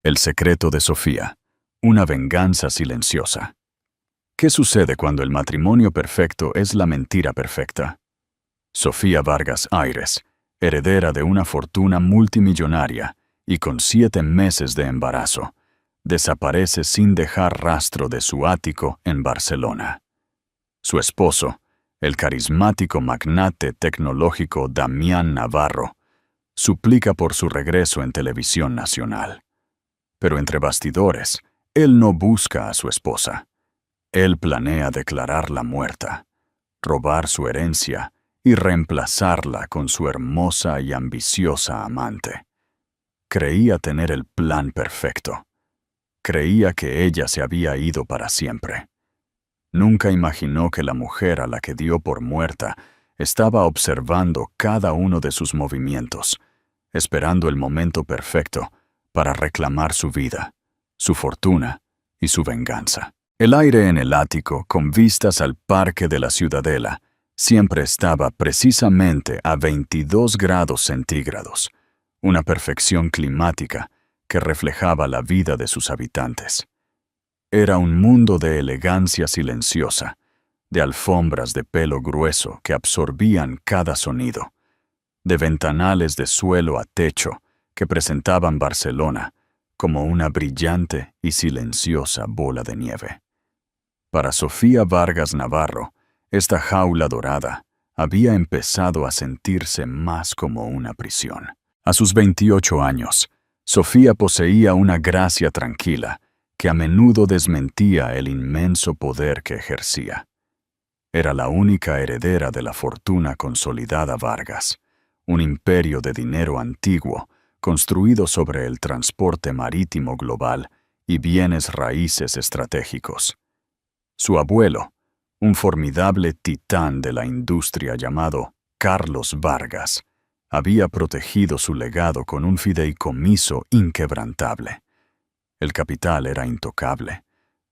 El secreto de Sofía. Una venganza silenciosa. ¿Qué sucede cuando el matrimonio perfecto es la mentira perfecta? Sofía Vargas Ayres, heredera de una fortuna multimillonaria y con 7 meses de embarazo, desaparece sin dejar rastro de su ático en Barcelona. Su esposo, el carismático magnate tecnológico Damián Navarro, suplica por su regreso en televisión nacional. Pero entre bastidores, él no busca a su esposa. Él planea declararla muerta, robar su herencia y reemplazarla con su hermosa y ambiciosa amante. Creía tener el plan perfecto. Creía que ella se había ido para siempre. Nunca imaginó que la mujer a la que dio por muerta estaba observando cada uno de sus movimientos, esperando el momento perfecto para reclamar su vida, su fortuna y su venganza. El aire en el ático, con vistas al Parque de la Ciudadela, siempre estaba precisamente a 22 grados centígrados, una perfección climática que reflejaba la vida de sus habitantes. Era un mundo de elegancia silenciosa, de alfombras de pelo grueso que absorbían cada sonido, de ventanales de suelo a techo que presentaban Barcelona como una brillante y silenciosa bola de nieve. Para Sofía Vargas Navarro, esta jaula dorada había empezado a sentirse más como una prisión. A sus 28 años, Sofía poseía una gracia tranquila que a menudo desmentía el inmenso poder que ejercía. Era la única heredera de la fortuna consolidada Vargas, un imperio de dinero antiguo construido sobre el transporte marítimo global y bienes raíces estratégicos. Su abuelo, un formidable titán de la industria llamado Carlos Vargas, había protegido su legado con un fideicomiso inquebrantable. El capital era intocable,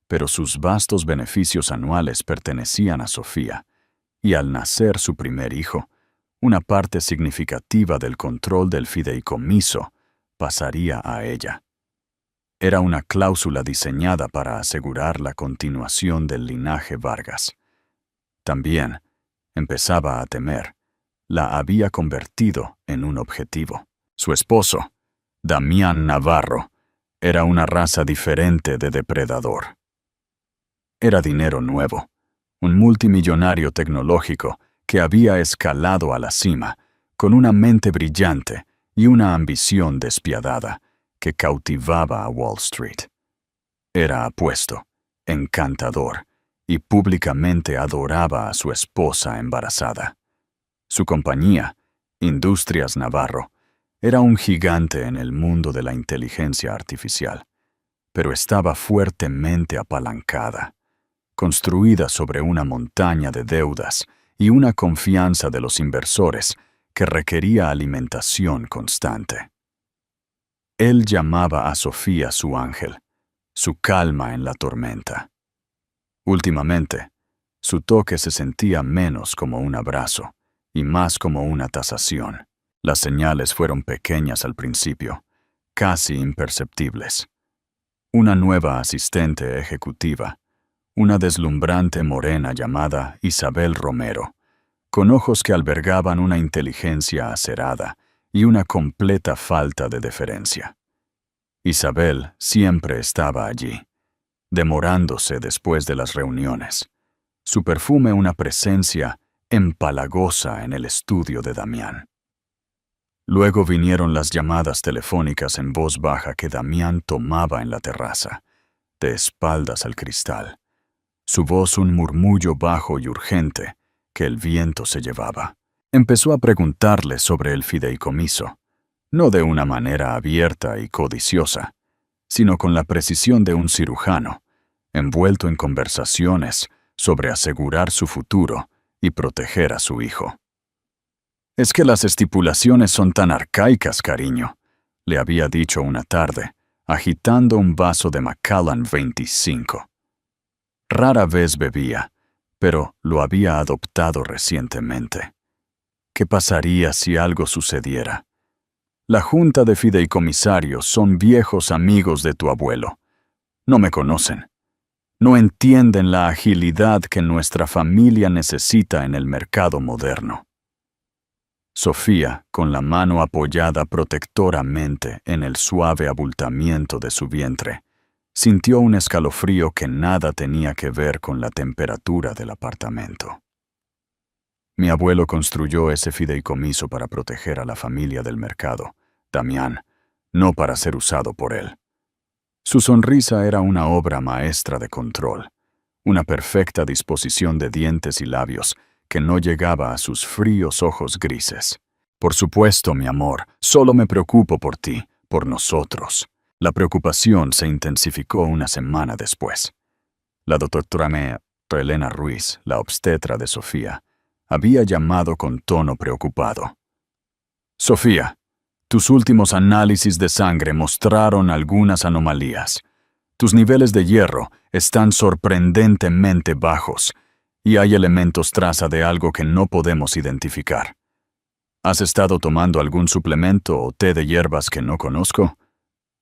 pero sus vastos beneficios anuales pertenecían a Sofía, y al nacer su primer hijo, una parte significativa del control del fideicomiso pasaría a ella. Era una cláusula diseñada para asegurar la continuación del linaje Vargas. También, empezaba a temer, la había convertido en un objetivo. Su esposo, Damián Navarro, era una raza diferente de depredador. Era dinero nuevo, un multimillonario tecnológico que había escalado a la cima, con una mente brillante y una ambición despiadada que cautivaba a Wall Street. Era apuesto, encantador, y públicamente adoraba a su esposa embarazada. Su compañía, Industrias Navarro, era un gigante en el mundo de la inteligencia artificial, pero estaba fuertemente apalancada, construida sobre una montaña de deudas y una confianza de los inversores que requería alimentación constante. Él llamaba a Sofía su ángel, su calma en la tormenta. Últimamente, su toque se sentía menos como un abrazo y más como una tasación. Las señales fueron pequeñas al principio, casi imperceptibles. Una nueva asistente ejecutiva, una deslumbrante morena llamada Isabel Romero, con ojos que albergaban una inteligencia acerada y una completa falta de deferencia. Isabel siempre estaba allí, demorándose después de las reuniones. Su perfume una presencia empalagosa en el estudio de Damián. Luego vinieron las llamadas telefónicas en voz baja que Damián tomaba en la terraza, de espaldas al cristal. Su voz un murmullo bajo y urgente que el viento se llevaba. Empezó a preguntarle sobre el fideicomiso, no de una manera abierta y codiciosa, sino con la precisión de un cirujano, envuelto en conversaciones sobre asegurar su futuro y proteger a su hijo. «Es que las estipulaciones son tan arcaicas, cariño», le había dicho una tarde, agitando un vaso de Macallan 25. Rara vez bebía, pero lo había adoptado recientemente. ¿Qué pasaría si algo sucediera? La junta de fideicomisarios son viejos amigos de tu abuelo. No me conocen. No entienden la agilidad que nuestra familia necesita en el mercado moderno. Sofía, con la mano apoyada protectoramente en el suave abultamiento de su vientre, sintió un escalofrío que nada tenía que ver con la temperatura del apartamento. Mi abuelo construyó ese fideicomiso para proteger a la familia del mercado, Damián, no para ser usado por él. Su sonrisa era una obra maestra de control, una perfecta disposición de dientes y labios que no llegaba a sus fríos ojos grises. Por supuesto, mi amor, solo me preocupo por ti, por nosotros. La preocupación se intensificó una semana después. La doctora Elena Ruiz, la obstetra de Sofía, había llamado con tono preocupado. Sofía, tus últimos análisis de sangre mostraron algunas anomalías. Tus niveles de hierro están sorprendentemente bajos y hay elementos traza de algo que no podemos identificar. ¿Has estado tomando algún suplemento o té de hierbas que no conozco?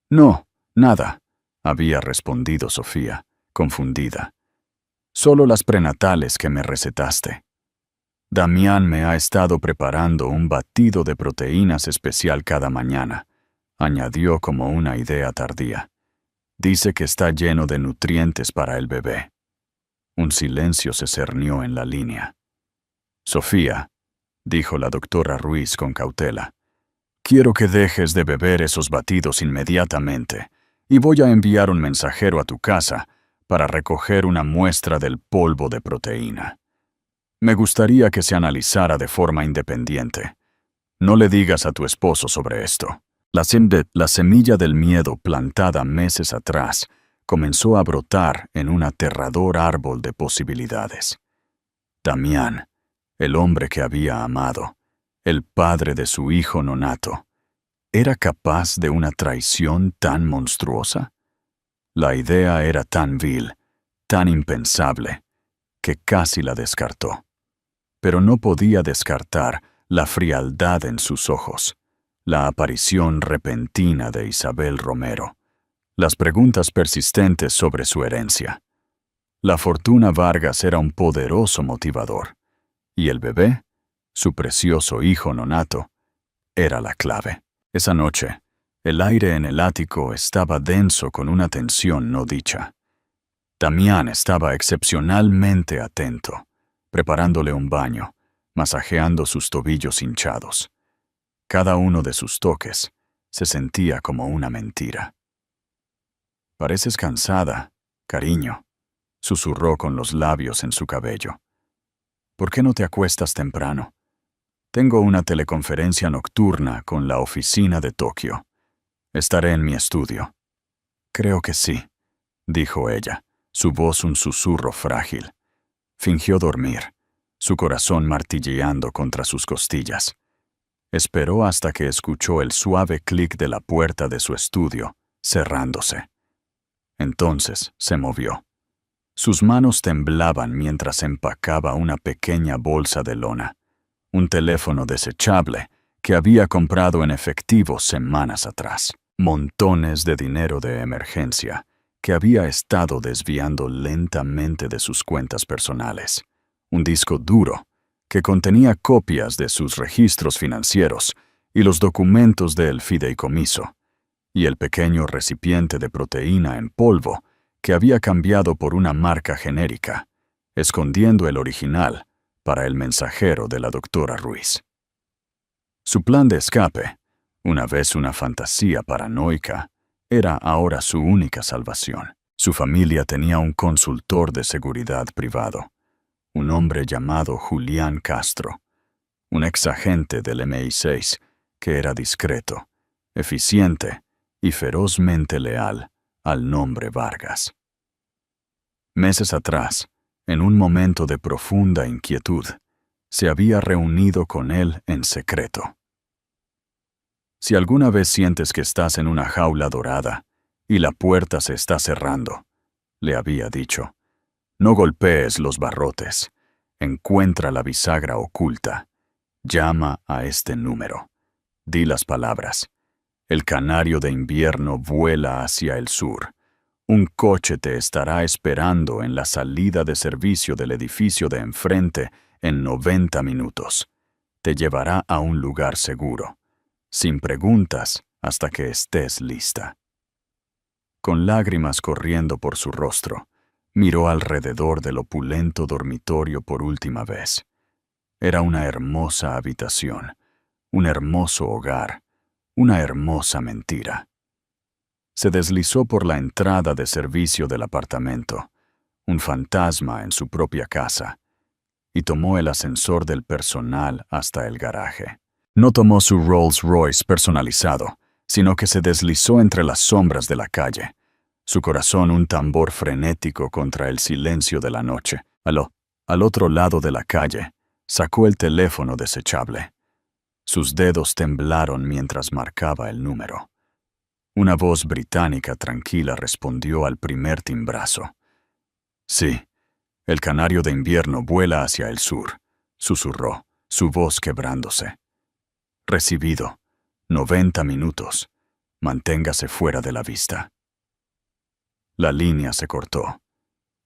No, nada, había respondido Sofía, confundida. Solo las prenatales que me recetaste. Damián me ha estado preparando un batido de proteínas especial cada mañana, añadió como una idea tardía. Dice que está lleno de nutrientes para el bebé. Un silencio se cernió en la línea. Sofía, dijo la doctora Ruiz con cautela, quiero que dejes de beber esos batidos inmediatamente y voy a enviar un mensajero a tu casa para recoger una muestra del polvo de proteína. Me gustaría que se analizara de forma independiente. No le digas a tu esposo sobre esto. La semilla del miedo plantada meses atrás comenzó a brotar en un aterrador árbol de posibilidades. Damián, el hombre que había amado, el padre de su hijo nonato, ¿era capaz de una traición tan monstruosa? La idea era tan vil, tan impensable, que casi la descartó. Pero no podía descartar la frialdad en sus ojos, la aparición repentina de Isabel Romero, las preguntas persistentes sobre su herencia. La fortuna Vargas era un poderoso motivador, y el bebé, su precioso hijo nonato, era la clave. Esa noche, el aire en el ático estaba denso con una tensión no dicha. Damián estaba excepcionalmente atento, preparándole un baño, masajeando sus tobillos hinchados. Cada uno de sus toques se sentía como una mentira. «Pareces cansada, cariño», susurró con los labios en su cabello. «¿Por qué no te acuestas temprano? Tengo una teleconferencia nocturna con la oficina de Tokio. Estaré en mi estudio». «Creo que sí», dijo ella, su voz un susurro frágil. Fingió dormir, su corazón martilleando contra sus costillas. Esperó hasta que escuchó el suave clic de la puerta de su estudio, cerrándose. Entonces se movió. Sus manos temblaban mientras empacaba una pequeña bolsa de lona, un teléfono desechable que había comprado en efectivo semanas atrás, montones de dinero de emergencia que había estado desviando lentamente de sus cuentas personales, un disco duro que contenía copias de sus registros financieros y los documentos del fideicomiso, y el pequeño recipiente de proteína en polvo que había cambiado por una marca genérica, escondiendo el original para el mensajero de la doctora Ruiz. Su plan de escape, una vez una fantasía paranoica, era ahora su única salvación. Su familia tenía un consultor de seguridad privado, un hombre llamado Julián Castro, un exagente del MI6 que era discreto, eficiente y ferozmente leal al nombre Vargas. Meses atrás, en un momento de profunda inquietud, se había reunido con él en secreto. Si alguna vez sientes que estás en una jaula dorada y la puerta se está cerrando, le había dicho, no golpees los barrotes, encuentra la bisagra oculta, llama a este número, di las palabras, El canario de invierno vuela hacia el sur. Un coche te estará esperando en la salida de servicio del edificio de enfrente en 90 minutos. Te llevará a un lugar seguro, sin preguntas hasta que estés lista. Con lágrimas corriendo por su rostro, miró alrededor del opulento dormitorio por última vez. Era una hermosa habitación, un hermoso hogar, una hermosa mentira. Se deslizó por la entrada de servicio del apartamento, un fantasma en su propia casa, y tomó el ascensor del personal hasta el garaje. No tomó su Rolls Royce personalizado, sino que se deslizó entre las sombras de la calle, su corazón un tambor frenético contra el silencio de la noche. Al otro lado de la calle, sacó el teléfono desechable. Sus dedos temblaron mientras marcaba el número. Una voz británica tranquila respondió al primer timbrazo. Sí, el canario de invierno vuela hacia el sur, susurró, su voz quebrándose. Recibido. 90 minutos. Manténgase fuera de la vista. La línea se cortó.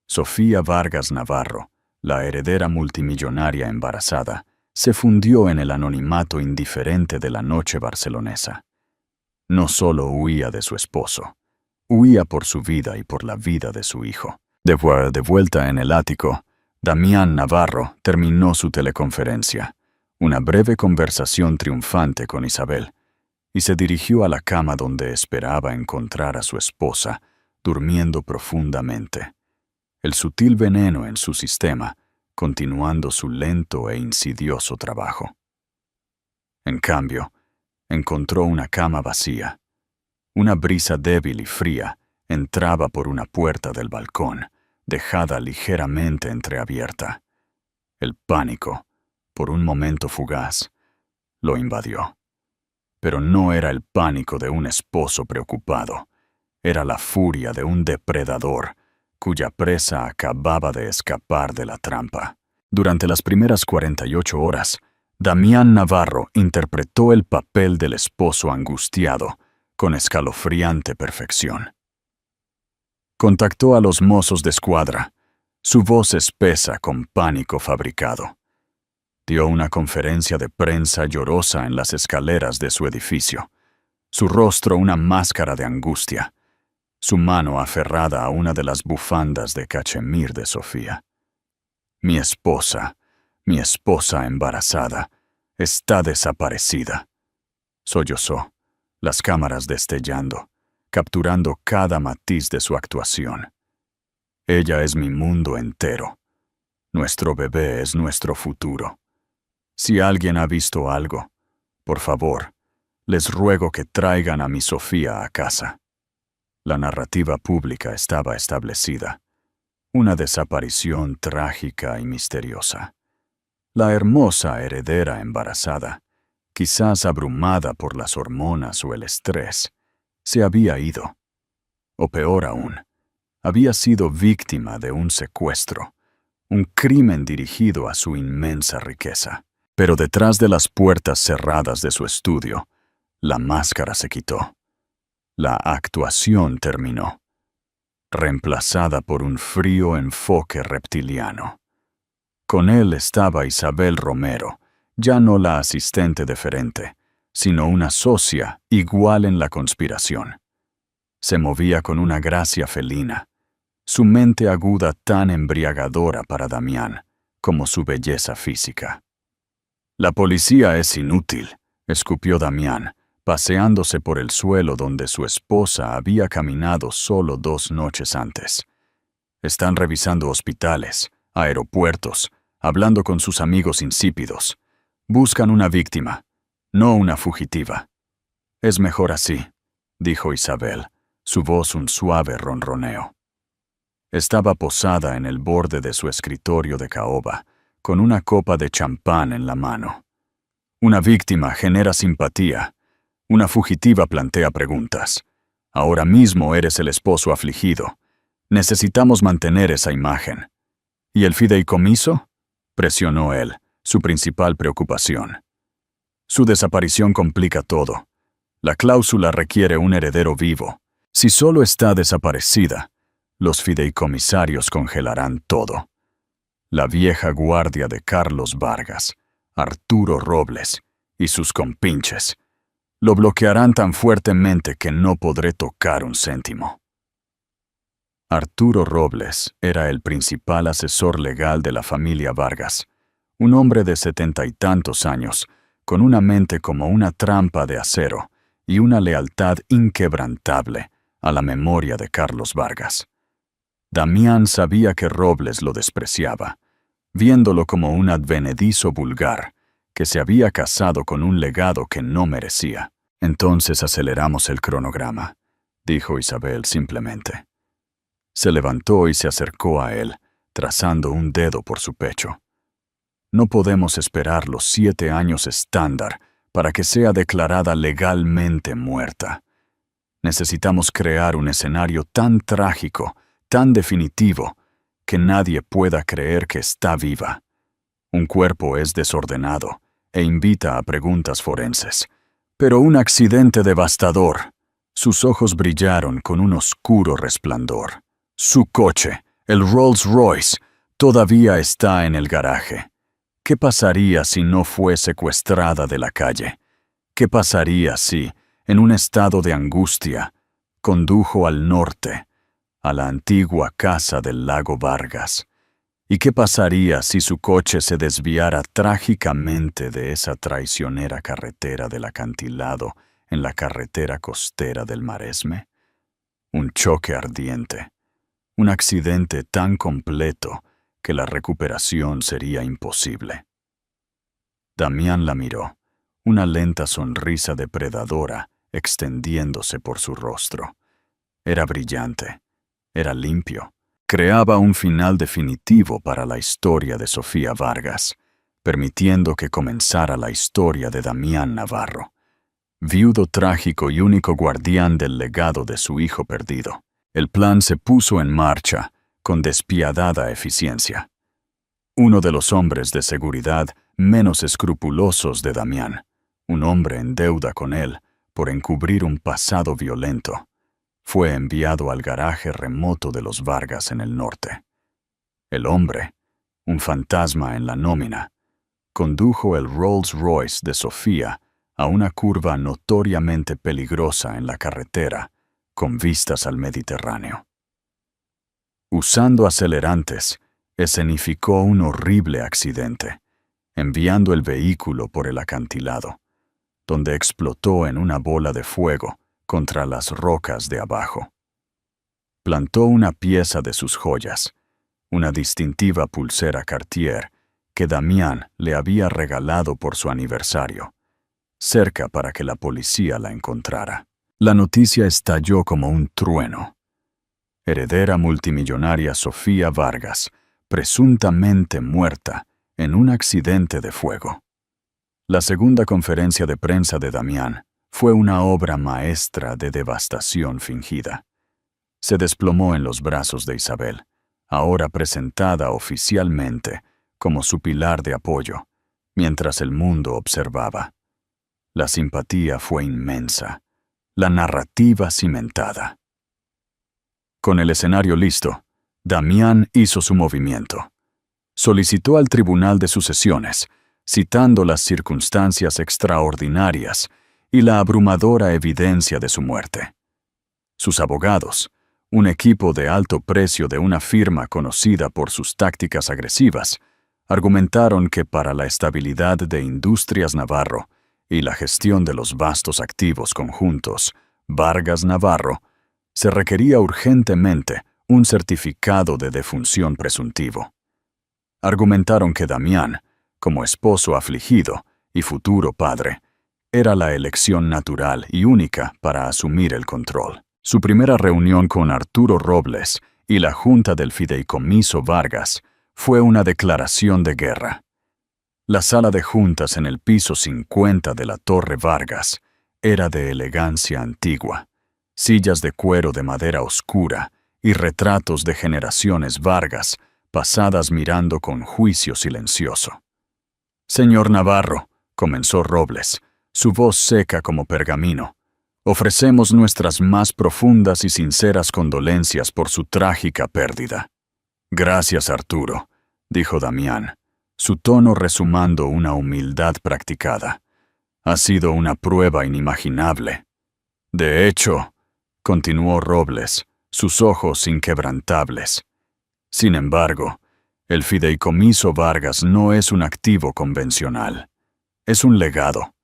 Sofía Vargas Navarro, la heredera multimillonaria embarazada, se fundió en el anonimato indiferente de la noche barcelonesa. No solo huía de su esposo, huía por su vida y por la vida de su hijo. De vuelta en el ático, Damián Navarro terminó su teleconferencia, una breve conversación triunfante con Isabel, y se dirigió a la cama donde esperaba encontrar a su esposa, durmiendo profundamente. El sutil veneno en su sistema, continuando su lento e insidioso trabajo. En cambio, encontró una cama vacía. Una brisa débil y fría entraba por una puerta del balcón, dejada ligeramente entreabierta. El pánico, por un momento fugaz, lo invadió. Pero no era el pánico de un esposo preocupado, era la furia de un depredador cuya presa acababa de escapar de la trampa. Durante las primeras 48 horas, Damián Navarro interpretó el papel del esposo angustiado con escalofriante perfección. Contactó a los mozos de escuadra, su voz espesa con pánico fabricado. Dio una conferencia de prensa llorosa en las escaleras de su edificio, su rostro una máscara de angustia, su mano aferrada a una de las bufandas de cachemir de Sofía. Mi esposa embarazada, está desaparecida. Sollozó, las cámaras destellando, capturando cada matiz de su actuación. Ella es mi mundo entero. Nuestro bebé es nuestro futuro. Si alguien ha visto algo, por favor, les ruego que traigan a mi Sofía a casa. La narrativa pública estaba establecida. Una desaparición trágica y misteriosa. La hermosa heredera embarazada, quizás abrumada por las hormonas o el estrés, se había ido. O peor aún, había sido víctima de un secuestro, un crimen dirigido a su inmensa riqueza. Pero detrás de las puertas cerradas de su estudio, la máscara se quitó. La actuación terminó, reemplazada por un frío enfoque reptiliano. Con él estaba Isabel Romero, ya no la asistente deferente, sino una socia igual en la conspiración. Se movía con una gracia felina, su mente aguda tan embriagadora para Damián como su belleza física. La policía es inútil, escupió Damián, paseándose por el suelo donde su esposa había caminado solo 2 noches antes. Están revisando hospitales, aeropuertos, hablando con sus amigos insípidos. Buscan una víctima, no una fugitiva. Es mejor así, dijo Isabel, su voz un suave ronroneo. Estaba posada en el borde de su escritorio de caoba, con una copa de champán en la mano. Una víctima genera simpatía. Una fugitiva plantea preguntas. Ahora mismo eres el esposo afligido. Necesitamos mantener esa imagen. ¿Y el fideicomiso? Presionó él, su principal preocupación. Su desaparición complica todo. La cláusula requiere un heredero vivo. Si solo está desaparecida, los fideicomisarios congelarán todo. La vieja guardia de Carlos Vargas, Arturo Robles y sus compinches lo bloquearán tan fuertemente que no podré tocar un céntimo. Arturo Robles era el principal asesor legal de la familia Vargas, un hombre de 70 y tantos años, con una mente como una trampa de acero y una lealtad inquebrantable a la memoria de Carlos Vargas. Damián sabía que Robles lo despreciaba, viéndolo como un advenedizo vulgar que se había casado con un legado que no merecía. Entonces aceleramos el cronograma, dijo Isabel simplemente. Se levantó y se acercó a él, trazando un dedo por su pecho. No podemos esperar los 7 años estándar para que sea declarada legalmente muerta. Necesitamos crear un escenario tan trágico, tan definitivo, que nadie pueda creer que está viva. Un cuerpo es desordenado e invita a preguntas forenses. Pero un accidente devastador. Sus ojos brillaron con un oscuro resplandor. Su coche, el Rolls Royce, todavía está en el garaje. ¿Qué pasaría si no fue secuestrada de la calle? ¿Qué pasaría si, en un estado de angustia, condujo al norte, a la antigua casa del lago Vargas? ¿Y qué pasaría si su coche se desviara trágicamente de esa traicionera carretera del acantilado en la carretera costera del Maresme? Un choque ardiente, un accidente tan completo que la recuperación sería imposible. Damián la miró, una lenta sonrisa depredadora extendiéndose por su rostro. Era brillante, era limpio. Creaba un final definitivo para la historia de Sofía Vargas, permitiendo que comenzara la historia de Damián Navarro, viudo trágico y único guardián del legado de su hijo perdido. El plan se puso en marcha con despiadada eficiencia. Uno de los hombres de seguridad menos escrupulosos de Damián, un hombre en deuda con él por encubrir un pasado violento, fue enviado al garaje remoto de los Vargas en el norte. El hombre, un fantasma en la nómina, condujo el Rolls Royce de Sofía a una curva notoriamente peligrosa en la carretera, con vistas al Mediterráneo. Usando acelerantes, escenificó un horrible accidente, enviando el vehículo por el acantilado, donde explotó en una bola de fuego contra las rocas de abajo. Plantó una pieza de sus joyas, una distintiva pulsera Cartier que Damián le había regalado por su aniversario, cerca para que la policía la encontrara. La noticia estalló como un trueno. Heredera multimillonaria Sofía Vargas, presuntamente muerta en un accidente de fuego. La segunda conferencia de prensa de Damián fue una obra maestra de devastación fingida. Se desplomó en los brazos de Isabel, ahora presentada oficialmente como su pilar de apoyo, mientras el mundo observaba. La simpatía fue inmensa, la narrativa cimentada. Con el escenario listo, Damián hizo su movimiento. Solicitó al Tribunal de Sucesiones, citando las circunstancias extraordinarias y la abrumadora evidencia de su muerte. Sus abogados, un equipo de alto precio de una firma conocida por sus tácticas agresivas, argumentaron que para la estabilidad de Industrias Navarro y la gestión de los vastos activos conjuntos Vargas Navarro, se requería urgentemente un certificado de defunción presuntivo. Argumentaron que Damián, como esposo afligido y futuro padre, era la elección natural y única para asumir el control. Su primera reunión con Arturo Robles y la Junta del Fideicomiso Vargas fue una declaración de guerra. La sala de juntas en el piso 50 de la Torre Vargas era de elegancia antigua, sillas de cuero de madera oscura y retratos de generaciones Vargas pasadas mirando con juicio silencioso. «Señor Navarro», comenzó Robles, su voz seca como pergamino, Ofrecemos nuestras más profundas y sinceras condolencias por su trágica pérdida. Gracias, Arturo, dijo Damián, su tono resumando una humildad practicada. Ha sido una prueba inimaginable. De hecho, continuó Robles, sus ojos inquebrantables. Sin embargo, el fideicomiso Vargas no es un activo convencional. Es un legado.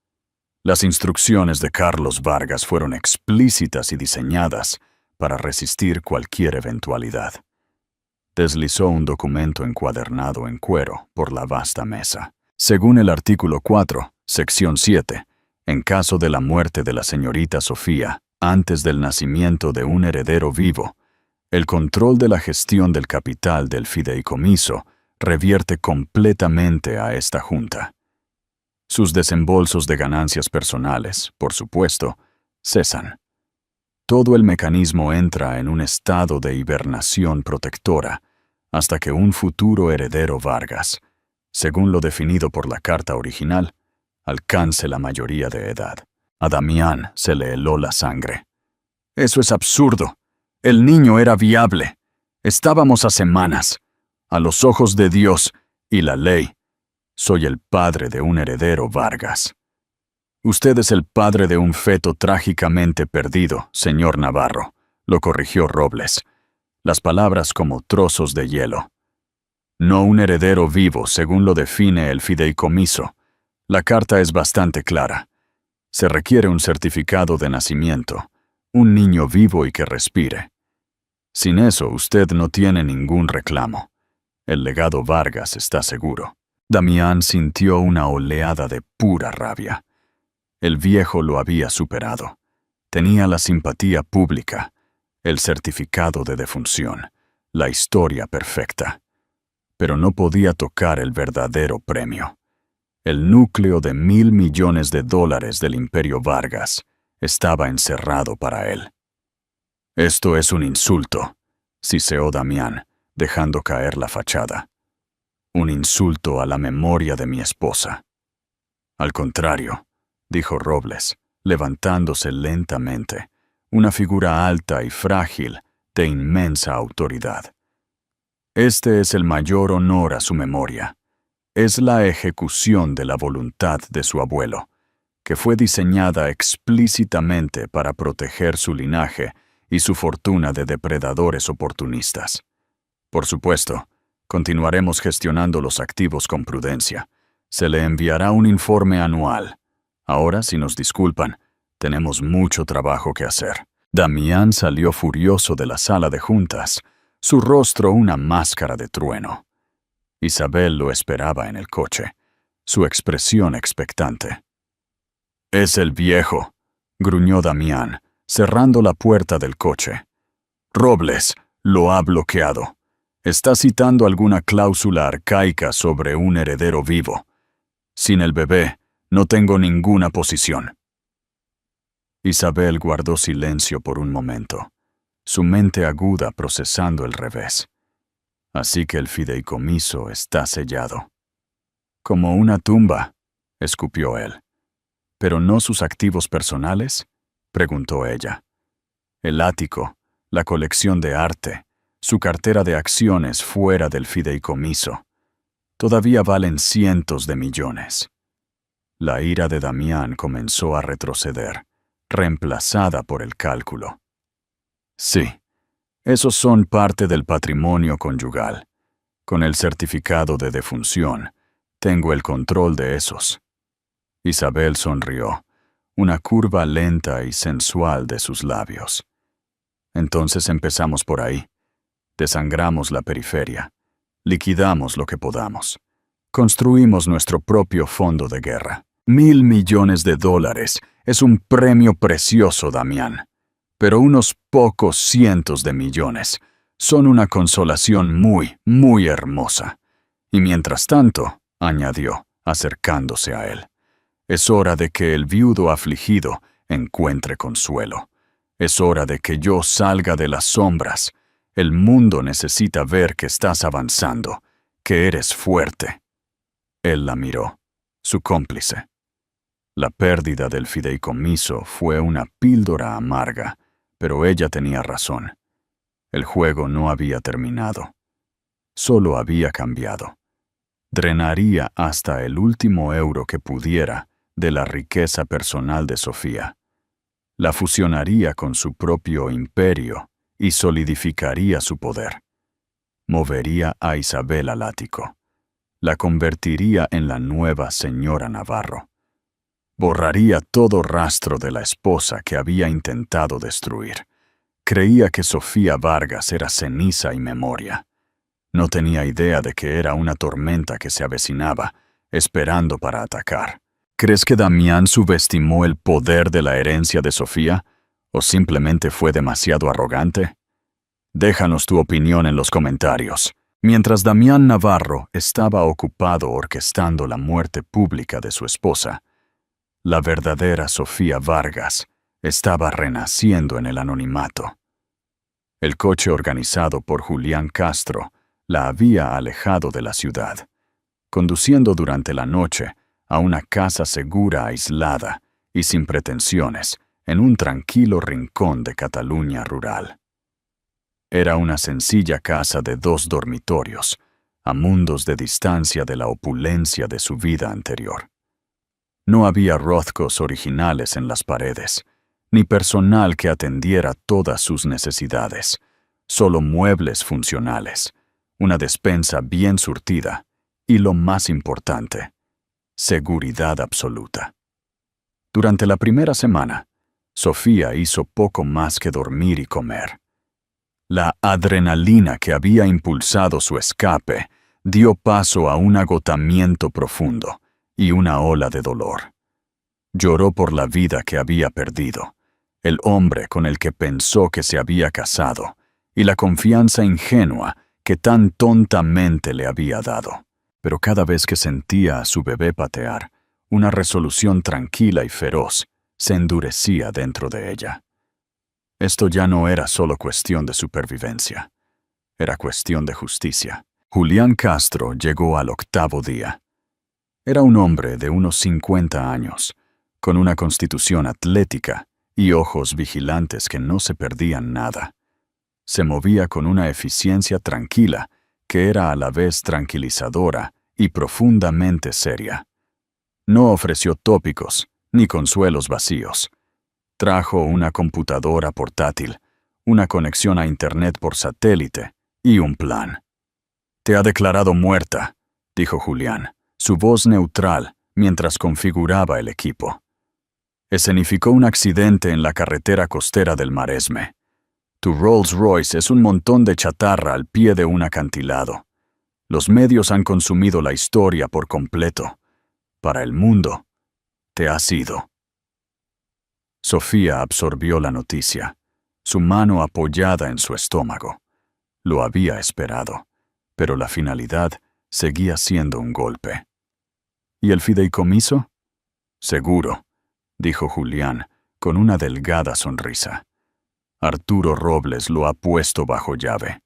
Las instrucciones de Carlos Vargas fueron explícitas y diseñadas para resistir cualquier eventualidad. Deslizó un documento encuadernado en cuero por la vasta mesa. Según el artículo 4, sección 7, en caso de la muerte de la señorita Sofía, antes del nacimiento de un heredero vivo, el control de la gestión del capital del fideicomiso revierte completamente a esta junta. Sus desembolsos de ganancias personales, por supuesto, cesan. Todo el mecanismo entra en un estado de hibernación protectora hasta que un futuro heredero Vargas, según lo definido por la carta original, alcance la mayoría de edad. A Damián se le heló la sangre. Eso es absurdo. El niño era viable. Estábamos a semanas. A los ojos de Dios y la ley, soy el padre de un heredero Vargas. Usted es el padre de un feto trágicamente perdido, señor Navarro, lo corrigió Robles. Las palabras como trozos de hielo. No un heredero vivo, según lo define el fideicomiso. La carta es bastante clara. Se requiere un certificado de nacimiento, un niño vivo y que respire. Sin eso, usted no tiene ningún reclamo. El legado Vargas está seguro. Damián sintió una oleada de pura rabia. El viejo lo había superado. Tenía la simpatía pública, el certificado de defunción, la historia perfecta. Pero no podía tocar el verdadero premio. El núcleo de $1.000 millones del Imperio Vargas estaba encerrado para él. Esto es un insulto, siseó Damián, dejando caer la fachada. Un insulto a la memoria de mi esposa. Al contrario, dijo Robles, levantándose lentamente, una figura alta y frágil de inmensa autoridad. Este es el mayor honor a su memoria. Es la ejecución de la voluntad de su abuelo, que fue diseñada explícitamente para proteger su linaje y su fortuna de depredadores oportunistas. Por supuesto, continuaremos gestionando los activos con prudencia. Se le enviará un informe anual. Ahora, si nos disculpan, tenemos mucho trabajo que hacer. Damián salió furioso de la sala de juntas, su rostro una máscara de trueno. Isabel lo esperaba en el coche, su expresión expectante. «Es el viejo», gruñó Damián, cerrando la puerta del coche. «Robles lo ha bloqueado. Está citando alguna cláusula arcaica sobre un heredero vivo. Sin el bebé, no tengo ninguna posición». Isabel guardó silencio por un momento, su mente aguda procesando el revés. Así que el fideicomiso está sellado. «Como una tumba», escupió él. «¿Pero no sus activos personales?», preguntó ella. «El ático, la colección de arte, su cartera de acciones fuera del fideicomiso. Todavía valen cientos de millones». La ira de Damián comenzó a retroceder, reemplazada por el cálculo. «Sí, esos son parte del patrimonio conyugal. Con el certificado de defunción, tengo el control de esos». Isabel sonrió, una curva lenta y sensual de sus labios. «Entonces empezamos por ahí. Desangramos la periferia. Liquidamos lo que podamos. Construimos nuestro propio fondo de guerra. $1.000 millones es un premio precioso, Damián. Pero unos pocos cientos de millones son una consolación muy, muy hermosa. Y mientras tanto», añadió, acercándose a él, «es hora de que el viudo afligido encuentre consuelo. Es hora de que yo salga de las sombras. El mundo necesita ver que estás avanzando, que eres fuerte». Él la miró, su cómplice. La pérdida del fideicomiso fue una píldora amarga, pero ella tenía razón. El juego no había terminado. Solo había cambiado. Drenaría hasta el último euro que pudiera de la riqueza personal de Sofía. La fusionaría con su propio imperio y solidificaría su poder. Movería a Isabel al ático. La convertiría en la nueva señora Navarro. Borraría todo rastro de la esposa que había intentado destruir. Creía que Sofía Vargas era ceniza y memoria. No tenía idea de que era una tormenta que se avecinaba, esperando para atacar. ¿Crees que Damián subestimó el poder de la herencia de Sofía? ¿O simplemente fue demasiado arrogante? Déjanos tu opinión en los comentarios. Mientras Damián Navarro estaba ocupado orquestando la muerte pública de su esposa, la verdadera Sofía Vargas estaba renaciendo en el anonimato. El coche organizado por Julián Castro la había alejado de la ciudad, conduciendo durante la noche a una casa segura, aislada y sin pretensiones, en un tranquilo rincón de Cataluña rural. Era una sencilla casa de 2 dormitorios, a mundos de distancia de la opulencia de su vida anterior. No había rozcos originales en las paredes, ni personal que atendiera todas sus necesidades, solo muebles funcionales, una despensa bien surtida y, lo más importante, seguridad absoluta. Durante la primera semana, Sofía hizo poco más que dormir y comer. La adrenalina que había impulsado su escape dio paso a un agotamiento profundo y una ola de dolor. Lloró por la vida que había perdido, el hombre con el que pensó que se había casado y la confianza ingenua que tan tontamente le había dado. Pero cada vez que sentía a su bebé patear, una resolución tranquila y feroz se endurecía dentro de ella. Esto ya no era solo cuestión de supervivencia, era cuestión de justicia. Julián Castro llegó al 8º día. Era un hombre de unos 50 años, con una constitución atlética y ojos vigilantes que no se perdían nada. Se movía con una eficiencia tranquila que era a la vez tranquilizadora y profundamente seria. No ofreció tópicos ni consuelos vacíos. Trajo una computadora portátil, una conexión a Internet por satélite y un plan. «Te ha declarado muerta», dijo Julián, su voz neutral mientras configuraba el equipo. Escenificó un accidente en la carretera costera del Maresme. Tu Rolls Royce es un montón de chatarra al pie de un acantilado. Los medios han consumido la historia por completo. Para el mundo, te has ido. Sofía absorbió la noticia, su mano apoyada en su estómago. Lo había esperado, pero la finalidad seguía siendo un golpe. ¿Y el fideicomiso? Seguro, dijo Julián, con una delgada sonrisa. Arturo Robles lo ha puesto bajo llave.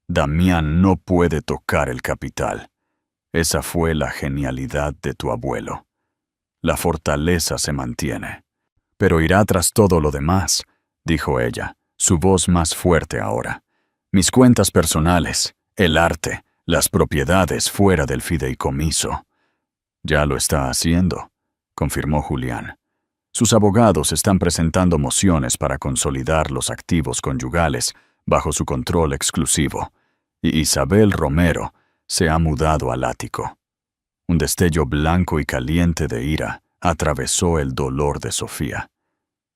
Damián no puede tocar el capital. Esa fue la genialidad de tu abuelo. La fortaleza se mantiene. Pero irá tras todo lo demás, dijo ella, su voz más fuerte ahora. Mis cuentas personales, el arte, las propiedades fuera del fideicomiso. Ya lo está haciendo, confirmó Julián. Sus abogados están presentando mociones para consolidar los activos conyugales bajo su control exclusivo, y Isabel Romero se ha mudado al ático. Un destello blanco y caliente de ira atravesó el dolor de Sofía.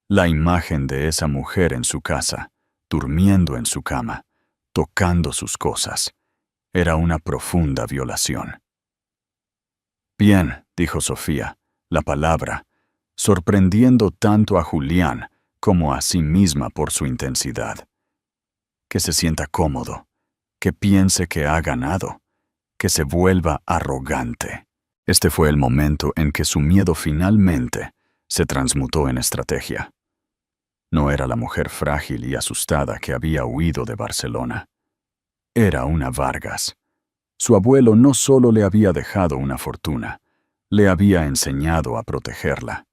La imagen de esa mujer en su casa, durmiendo en su cama, tocando sus cosas, era una profunda violación. Bien, dijo Sofía, la palabra, sorprendiendo tanto a Julián como a sí misma por su intensidad. Que se sienta cómodo, que piense que ha ganado, que se vuelva arrogante. Este fue el momento en que su miedo finalmente se transmutó en estrategia. No era la mujer frágil y asustada que había huido de Barcelona. Era una Vargas. Su abuelo no solo le había dejado una fortuna, le había enseñado a protegerla.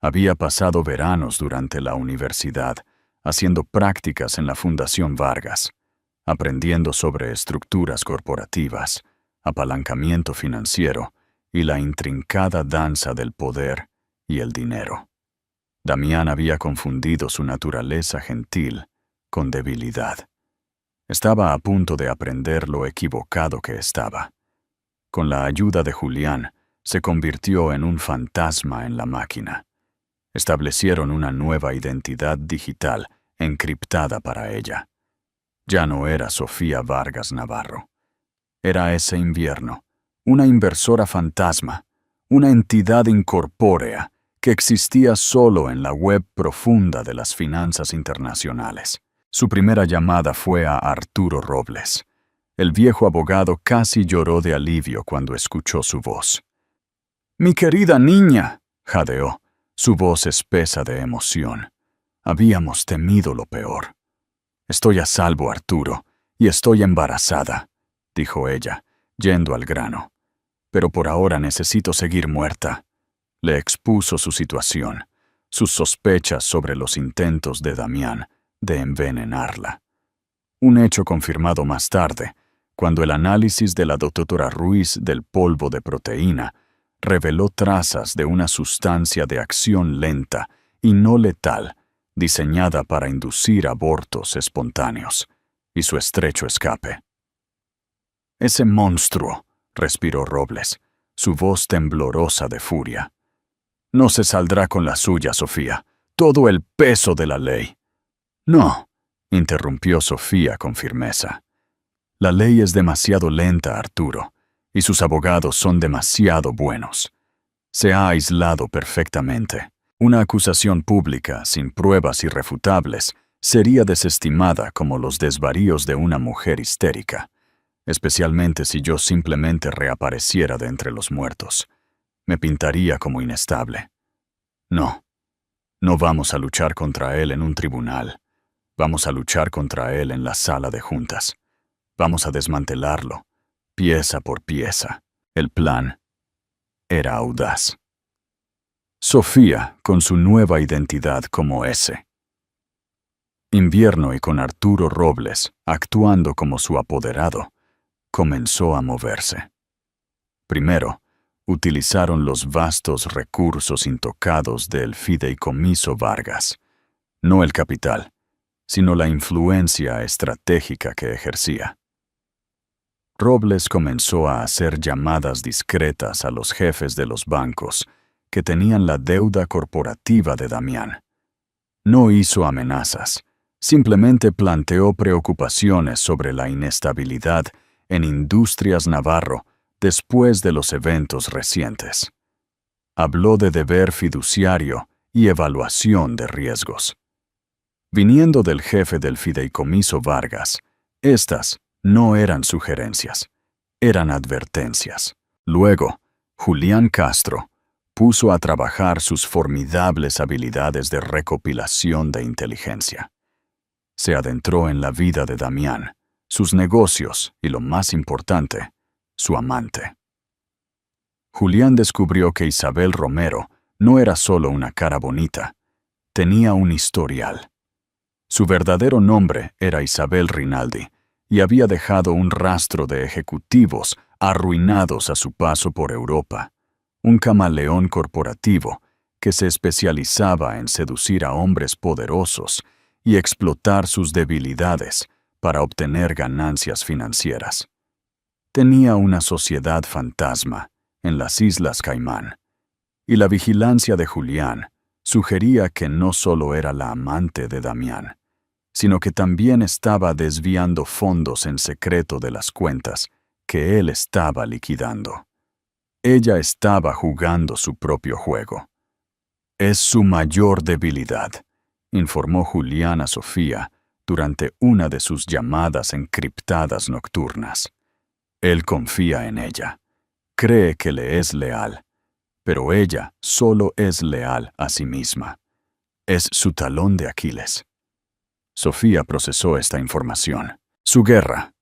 Había pasado veranos durante la universidad, haciendo prácticas en la Fundación Vargas, aprendiendo sobre estructuras corporativas, apalancamiento financiero y la intrincada danza del poder y el dinero. Damián había confundido su naturaleza gentil con debilidad. Estaba a punto de aprender lo equivocado que estaba. Con la ayuda de Julián, se convirtió en un fantasma en la máquina. Establecieron una nueva identidad digital encriptada para ella. Ya no era Sofía Vargas Navarro. Era ese invierno, una inversora fantasma, una entidad incorpórea que existía solo en la web profunda de las finanzas internacionales. Su primera llamada fue a Arturo Robles. El viejo abogado casi lloró de alivio cuando escuchó su voz. «Mi querida niña», jadeó, su voz espesa de emoción. «Habíamos temido lo peor». «Estoy a salvo, Arturo, y estoy embarazada», dijo ella, yendo al grano. «Pero por ahora necesito seguir muerta». Le expuso su situación, sus sospechas sobre los intentos de Damián de envenenarla. Un hecho confirmado más tarde, cuando el análisis de la doctora Ruiz del polvo de proteína reveló trazas de una sustancia de acción lenta y no letal, diseñada para inducir abortos espontáneos, y su estrecho escape. «Ese monstruo», respiró Robles, su voz temblorosa de furia. «No se saldrá con la suya, Sofía. Todo el peso de la ley». «No», interrumpió Sofía con firmeza. «La ley es demasiado lenta, Arturo, y sus abogados son demasiado buenos. Se ha aislado perfectamente. Una acusación pública, sin pruebas irrefutables, sería desestimada como los desvaríos de una mujer histérica, especialmente si yo simplemente reapareciera de entre los muertos. Me pintaría como inestable. No, no vamos a luchar contra él en un tribunal. Vamos a luchar contra él en la sala de juntas. Vamos a desmantelarlo, pieza por pieza». El plan era audaz. Sofía, con su nueva identidad como S. Invierno y con Arturo Robles, actuando como su apoderado, comenzó a moverse. Primero, utilizaron los vastos recursos intocados del Fideicomiso Vargas, no el capital, sino la influencia estratégica que ejercía. Robles comenzó a hacer llamadas discretas a los jefes de los bancos que tenían la deuda corporativa de Damián. No hizo amenazas, simplemente planteó preocupaciones sobre la inestabilidad en Industrias Navarro después de los eventos recientes. Habló de deber fiduciario y evaluación de riesgos. Viniendo del jefe del Fideicomiso Vargas, estas no eran sugerencias, eran advertencias. Luego, Julián Castro puso a trabajar sus formidables habilidades de recopilación de inteligencia. Se adentró en la vida de Damián, sus negocios y, lo más importante, su amante. Julián descubrió que Isabel Romero no era solo una cara bonita, tenía un historial. Su verdadero nombre era Isabel Rinaldi y había dejado un rastro de ejecutivos arruinados a su paso por Europa, un camaleón corporativo que se especializaba en seducir a hombres poderosos y explotar sus debilidades para obtener ganancias financieras. Tenía una sociedad fantasma en las Islas Caimán, y la vigilancia de Julián sugería que no solo era la amante de Damián, sino que también estaba desviando fondos en secreto de las cuentas que él estaba liquidando. Ella estaba jugando su propio juego. «Es su mayor debilidad», informó Julián a Sofía durante una de sus llamadas encriptadas nocturnas. «Él confía en ella, cree que le es leal, pero ella solo es leal a sí misma. Es su talón de Aquiles». Sofía procesó esta información. Su guerra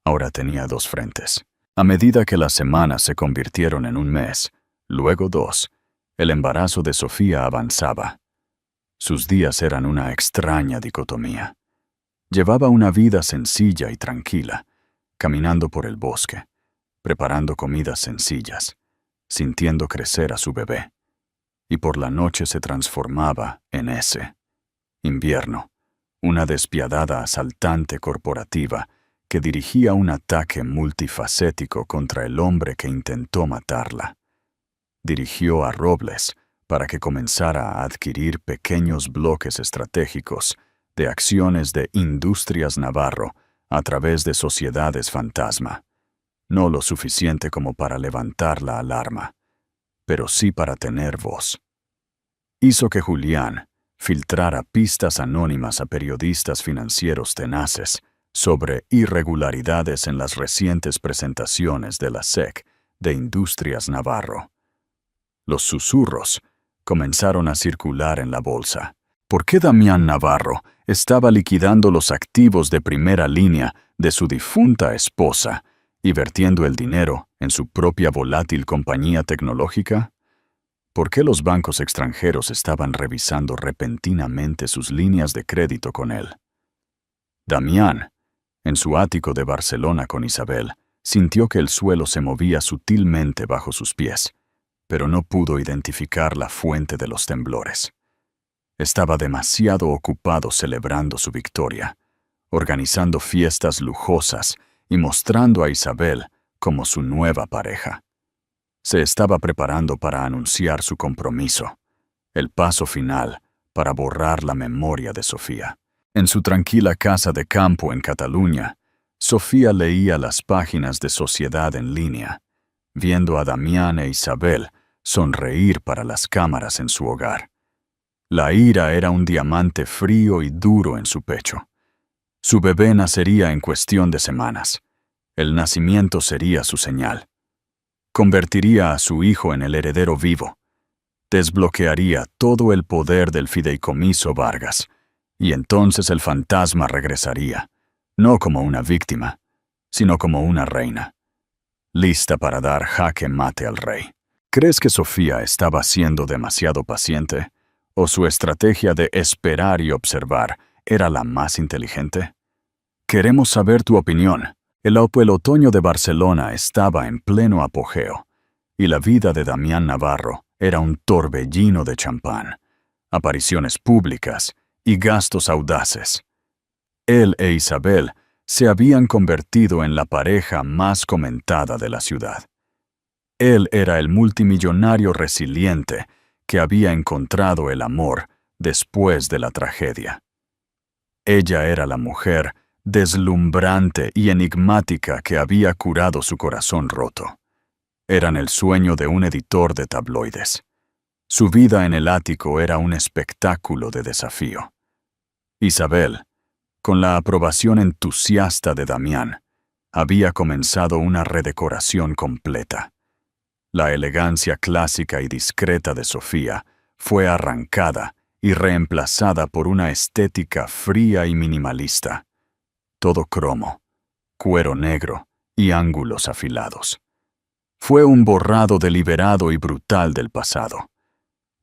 ahora tenía dos frentes. A medida que las semanas se convirtieron en un mes, luego dos, El embarazo de Sofía avanzaba. Sus días eran una extraña dicotomía. Llevaba una vida sencilla y tranquila, caminando por el bosque, preparando comidas sencillas, sintiendo crecer a su bebé. Y por la noche se transformaba en ese invierno, una despiadada asaltante corporativa que dirigía un ataque multifacético contra el hombre que intentó matarla. Dirigió a Robles para que comenzara a adquirir pequeños bloques estratégicos de acciones de Industrias Navarro a través de sociedades fantasma. No lo suficiente como para levantar la alarma, pero sí para tener voz. Hizo que Julián filtrara pistas anónimas a periodistas financieros tenaces sobre irregularidades en las recientes presentaciones de la SEC de Industrias Navarro. Los susurros comenzaron a circular en la bolsa. ¿Por qué Damián Navarro estaba liquidando los activos de primera línea de su difunta esposa y vertiendo el dinero en su propia volátil compañía tecnológica? ¿Por qué los bancos extranjeros estaban revisando repentinamente sus líneas de crédito con él? Damián, en su ático de Barcelona con Isabel, sintió que el suelo se movía sutilmente bajo sus pies, pero no pudo identificar la fuente de los temblores. Estaba demasiado ocupado celebrando su victoria, organizando fiestas lujosas y mostrando a Isabel como su nueva pareja. Se estaba preparando para anunciar su compromiso, el paso final para borrar la memoria de Sofía. En su tranquila casa de campo en Cataluña, Sofía leía las páginas de Sociedad en línea, viendo a Damián e Isabel sonreír para las cámaras en su hogar. La ira era un diamante frío y duro en su pecho. Su bebé nacería en cuestión de semanas. El nacimiento sería su señal. Convertiría a su hijo en el heredero vivo. Desbloquearía todo el poder del fideicomiso Vargas, y entonces el fantasma regresaría, no como una víctima, sino como una reina, lista para dar jaque mate al rey. ¿Crees que Sofía estaba siendo demasiado paciente? ¿O su estrategia de esperar y observar era la más inteligente? Queremos saber tu opinión. El otoño de Barcelona estaba en pleno apogeo, y la vida de Damián Navarro era un torbellino de champán, apariciones públicas y gastos audaces. Él e Isabel se habían convertido en la pareja más comentada de la ciudad. Él era el multimillonario resiliente que había encontrado el amor después de la tragedia. Ella era la mujer deslumbrante y enigmática que había curado su corazón roto. Eran el sueño de un editor de tabloides. Su vida en el ático era un espectáculo de desafío. Isabel, con la aprobación entusiasta de Damián, había comenzado una redecoración completa. La elegancia clásica y discreta de Sofía fue arrancada y reemplazada por una estética fría y minimalista. Todo cromo, cuero negro y ángulos afilados. Fue un borrado deliberado y brutal del pasado.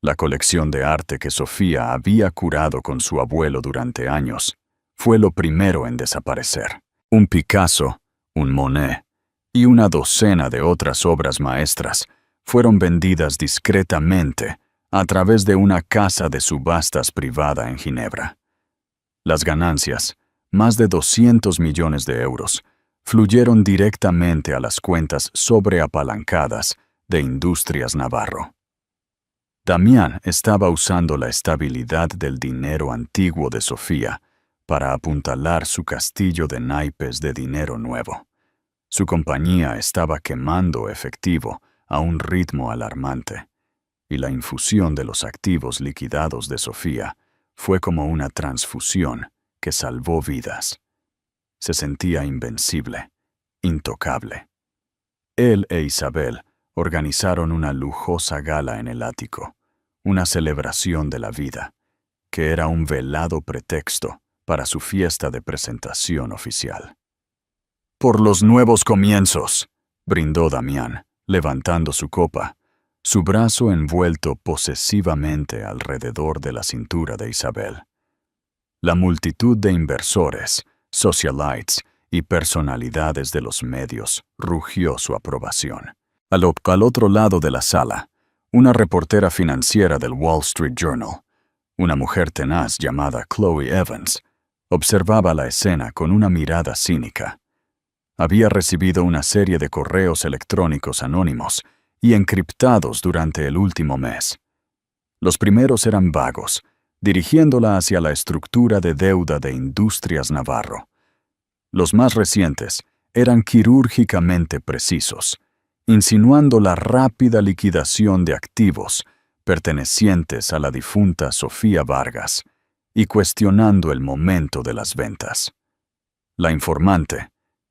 La colección de arte que Sofía había curado con su abuelo durante años fue lo primero en desaparecer. Un Picasso, un Monet y una docena de otras obras maestras fueron vendidas discretamente a través de una casa de subastas privada en Ginebra. Las ganancias, más de 200 millones de euros, fluyeron directamente a las cuentas sobreapalancadas de Industrias Navarro. Damián estaba usando la estabilidad del dinero antiguo de Sofía para apuntalar su castillo de naipes de dinero nuevo. Su compañía estaba quemando efectivo a un ritmo alarmante, y la infusión de los activos liquidados de Sofía fue como una transfusión que salvó vidas. Se sentía invencible, intocable. Él e Isabel organizaron una lujosa gala en el ático, una celebración de la vida, que era un velado pretexto para su fiesta de presentación oficial. «Por los nuevos comienzos», brindó Damián, levantando su copa, su brazo envuelto posesivamente alrededor de la cintura de Isabel. La multitud de inversores, socialites y personalidades de los medios rugió su aprobación. Al otro lado de la sala, una reportera financiera del Wall Street Journal, una mujer tenaz llamada Chloe Evans, observaba la escena con una mirada cínica. Había recibido una serie de correos electrónicos anónimos y encriptados durante el último mes. Los primeros eran vagos, dirigiéndola hacia la estructura de deuda de Industrias Navarro. Los más recientes eran quirúrgicamente precisos, insinuando la rápida liquidación de activos pertenecientes a la difunta Sofía Vargas y cuestionando el momento de las ventas. La informante,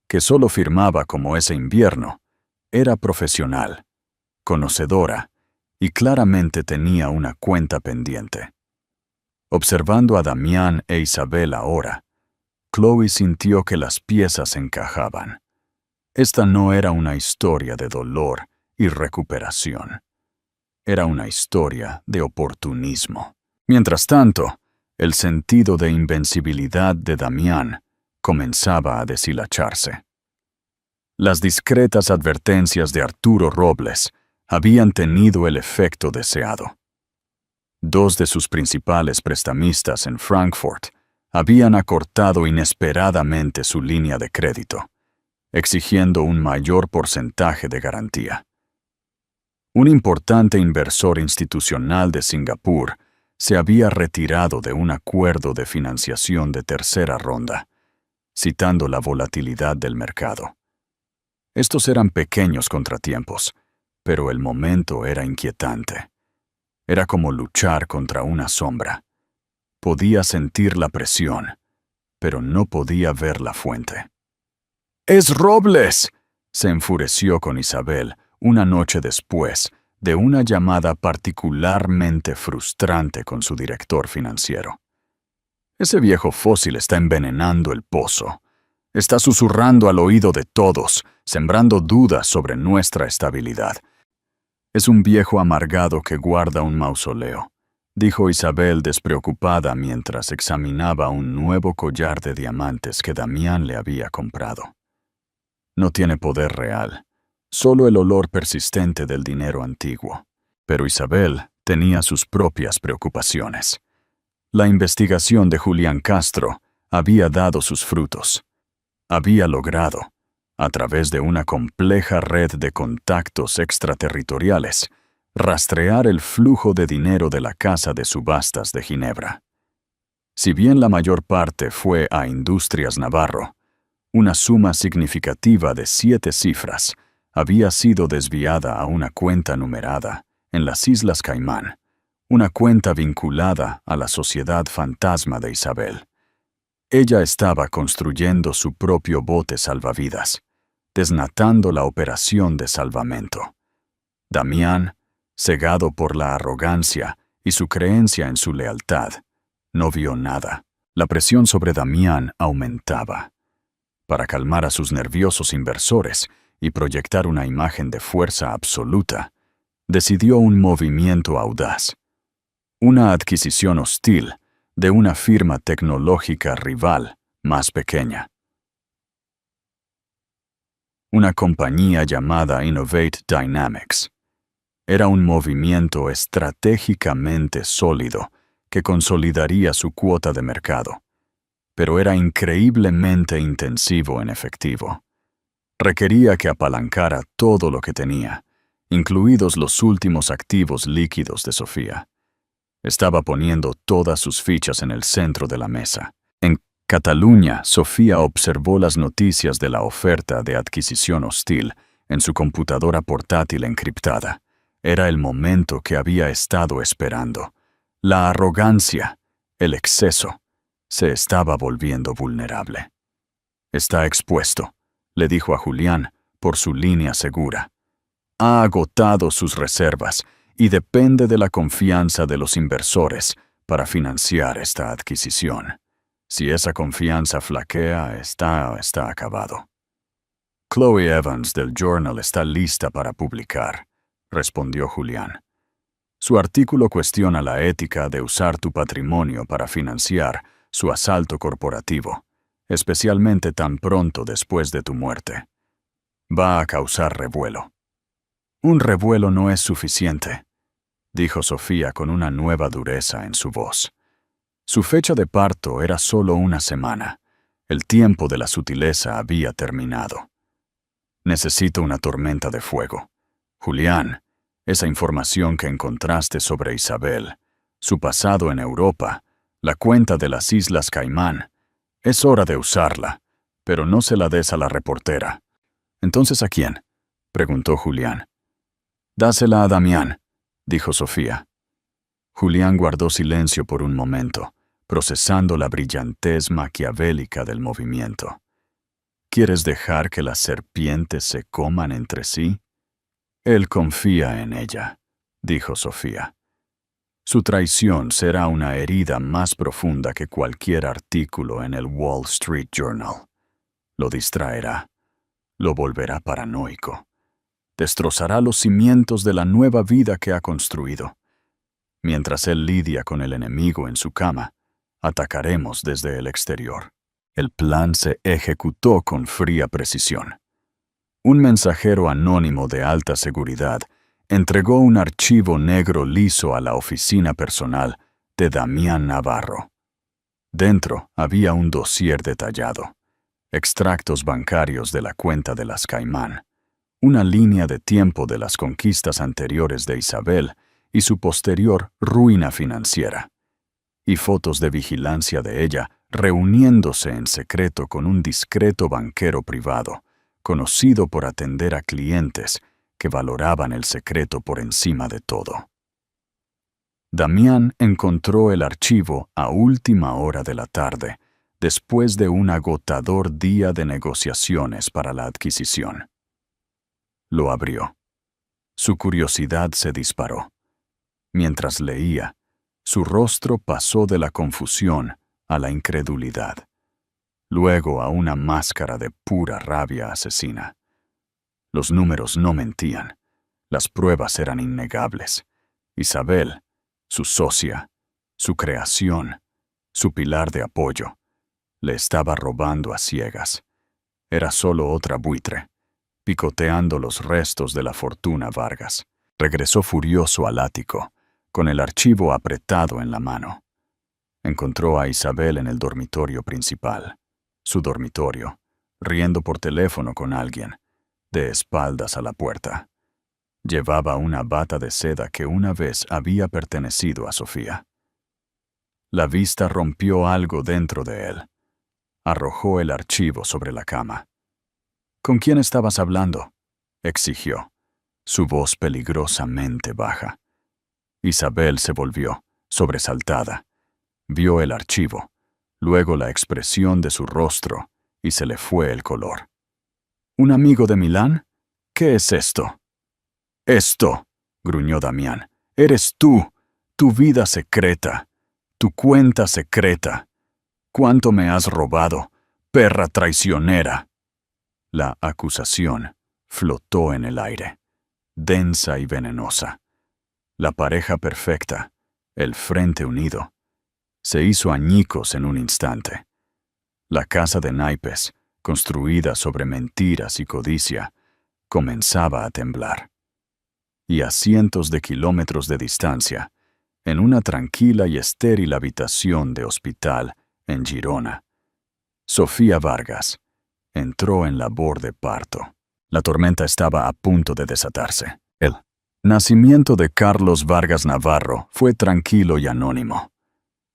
que solo firmaba como ese invierno, era profesional, conocedora y claramente tenía una cuenta pendiente. Observando a Damián e Isabel ahora, Chloe sintió que las piezas encajaban. Esta no era una historia de dolor y recuperación. Era una historia de oportunismo. Mientras tanto, el sentido de invencibilidad de Damián comenzaba a deshilacharse. Las discretas advertencias de Arturo Robles habían tenido el efecto deseado. Dos de sus principales prestamistas en Frankfurt habían acortado inesperadamente su línea de crédito, exigiendo un mayor porcentaje de garantía. Un importante inversor institucional de Singapur se había retirado de un acuerdo de financiación de tercera ronda, citando la volatilidad del mercado. Estos eran pequeños contratiempos, pero el momento era inquietante. Era como luchar contra una sombra. Podía sentir la presión, pero no podía ver la fuente. ¡Es Robles!, se enfureció con Isabel una noche después de una llamada particularmente frustrante con su director financiero. Ese viejo fósil está envenenando el pozo. Está susurrando al oído de todos, sembrando dudas sobre nuestra estabilidad. Es un viejo amargado que guarda un mausoleo, dijo Isabel despreocupada mientras examinaba un nuevo collar de diamantes que Damián le había comprado. No tiene poder real, solo el olor persistente del dinero antiguo. Pero Isabel tenía sus propias preocupaciones. La investigación de Julián Castro había dado sus frutos. Había logrado, a través de una compleja red de contactos extraterritoriales, rastrear el flujo de dinero de la Casa de Subastas de Ginebra. Si bien la mayor parte fue a Industrias Navarro, una suma significativa de 7 cifras había sido desviada a una cuenta numerada en las Islas Caimán, una cuenta vinculada a la sociedad fantasma de Isabel. Ella estaba construyendo su propio bote salvavidas, desnatando la operación de salvamento. Damián, cegado por la arrogancia y su creencia en su lealtad, no vio nada. La presión sobre Damián aumentaba. Para calmar a sus nerviosos inversores y proyectar una imagen de fuerza absoluta, decidió un movimiento audaz. Una adquisición hostil de una firma tecnológica rival más pequeña. Una compañía llamada Innovate Dynamics. Era un movimiento estratégicamente sólido que consolidaría su cuota de mercado, pero era increíblemente intensivo en efectivo. Requería que apalancara todo lo que tenía, incluidos los últimos activos líquidos de Sofía. Estaba poniendo todas sus fichas en el centro de la mesa. En Cataluña, Sofía observó las noticias de la oferta de adquisición hostil en su computadora portátil encriptada. Era el momento que había estado esperando. La arrogancia, el exceso, se estaba volviendo vulnerable. Está expuesto, le dijo a Julián, por su línea segura. Ha agotado sus reservas y depende de la confianza de los inversores para financiar esta adquisición. Si esa confianza flaquea, está acabado. Chloe Evans del Journal está lista para publicar, respondió Julián. Su artículo cuestiona la ética de usar tu patrimonio para financiar su asalto corporativo, especialmente tan pronto después de tu muerte. Va a causar revuelo. Un revuelo no es suficiente, dijo Sofía con una nueva dureza en su voz. Su fecha de parto era solo una semana. El tiempo de la sutileza había terminado. Necesito una tormenta de fuego. Julián, esa información que encontraste sobre Isabel, su pasado en Europa, la cuenta de las Islas Caimán, es hora de usarla, pero no se la des a la reportera. ¿Entonces a quién?, preguntó Julián. Dásela a Damián, dijo Sofía. Julián guardó silencio por un momento, procesando la brillantez maquiavélica del movimiento. ¿Quieres dejar que las serpientes se coman entre sí? Él confía en ella, dijo Sofía. Su traición será una herida más profunda que cualquier artículo en el Wall Street Journal. Lo distraerá, lo volverá paranoico. Destrozará los cimientos de la nueva vida que ha construido. Mientras él lidia con el enemigo en su cama, atacaremos desde el exterior. El plan se ejecutó con fría precisión. Un mensajero anónimo de alta seguridad entregó un archivo negro liso a la oficina personal de Damián Navarro. Dentro había un dossier detallado, extractos bancarios de la cuenta de las Caimán, una línea de tiempo de las conquistas anteriores de Isabel y su posterior ruina financiera, y fotos de vigilancia de ella reuniéndose en secreto con un discreto banquero privado, conocido por atender a clientes que valoraban el secreto por encima de todo. Damián encontró el archivo a última hora de la tarde, después de un agotador día de negociaciones para la adquisición. Lo abrió. Su curiosidad se disparó. Mientras leía, su rostro pasó de la confusión a la incredulidad, luego a una máscara de pura rabia asesina. Los números no mentían. Las pruebas eran innegables. Isabel, su socia, su creación, su pilar de apoyo, le estaba robando a ciegas. Era solo otra buitre, picoteando los restos de la fortuna Vargas. Regresó furioso al ático, con el archivo apretado en la mano. Encontró a Isabel en el dormitorio principal, su dormitorio, riendo por teléfono con alguien, de espaldas a la puerta. Llevaba una bata de seda que una vez había pertenecido a Sofía. La vista rompió algo dentro de él. Arrojó el archivo sobre la cama. ¿Con quién estabas hablando?, exigió, su voz peligrosamente baja. Isabel se volvió, sobresaltada. Vio el archivo, luego la expresión de su rostro, y se le fue el color. ¿Un amigo de Milán? ¿Qué es esto? Esto, gruñó Damián, eres tú, tu vida secreta, tu cuenta secreta. ¿Cuánto me has robado, perra traicionera? La acusación flotó en el aire, densa y venenosa. La pareja perfecta, el frente unido, se hizo añicos en un instante. La casa de naipes, construida sobre mentiras y codicia, comenzaba a temblar. Y a cientos de kilómetros de distancia, en una tranquila y estéril habitación de hospital en Girona, Sofía Vargas entró en labor de parto. La tormenta estaba a punto de desatarse. El nacimiento de Carlos Vargas Navarro fue tranquilo y anónimo.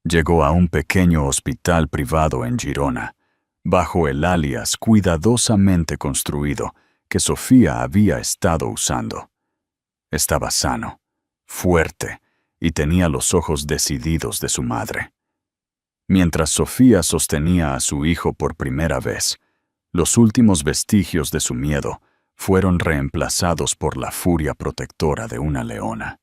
Llegó a un pequeño hospital privado en Girona, bajo el alias cuidadosamente construido que Sofía había estado usando. Estaba sano, fuerte, y tenía los ojos decididos de su madre. Mientras Sofía sostenía a su hijo por primera vez, los últimos vestigios de su miedo fueron reemplazados por la furia protectora de una leona.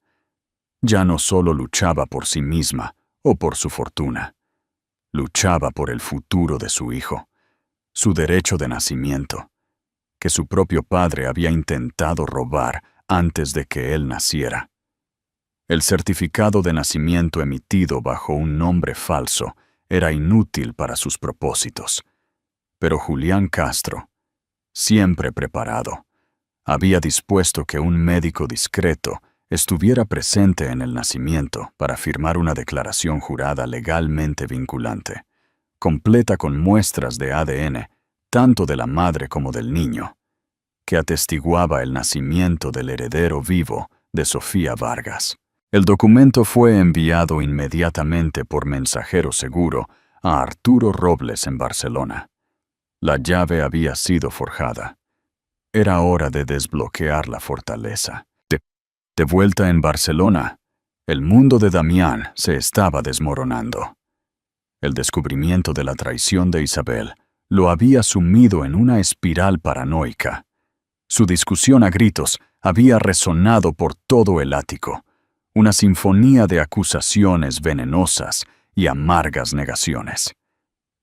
Ya no solo luchaba por sí misma o por su fortuna, luchaba por el futuro de su hijo, su derecho de nacimiento, que su propio padre había intentado robar antes de que él naciera. El certificado de nacimiento emitido bajo un nombre falso era inútil para sus propósitos. Pero Julián Castro, siempre preparado, había dispuesto que un médico discreto estuviera presente en el nacimiento para firmar una declaración jurada legalmente vinculante, completa con muestras de ADN, tanto de la madre como del niño, que atestiguaba el nacimiento del heredero vivo de Sofía Vargas. El documento fue enviado inmediatamente por mensajero seguro a Arturo Robles en Barcelona. La llave había sido forjada. Era hora de desbloquear la fortaleza. De vuelta en Barcelona, el mundo de Damián se estaba desmoronando. El descubrimiento de la traición de Isabel lo había sumido en una espiral paranoica. Su discusión a gritos había resonado por todo el ático, una sinfonía de acusaciones venenosas y amargas negaciones.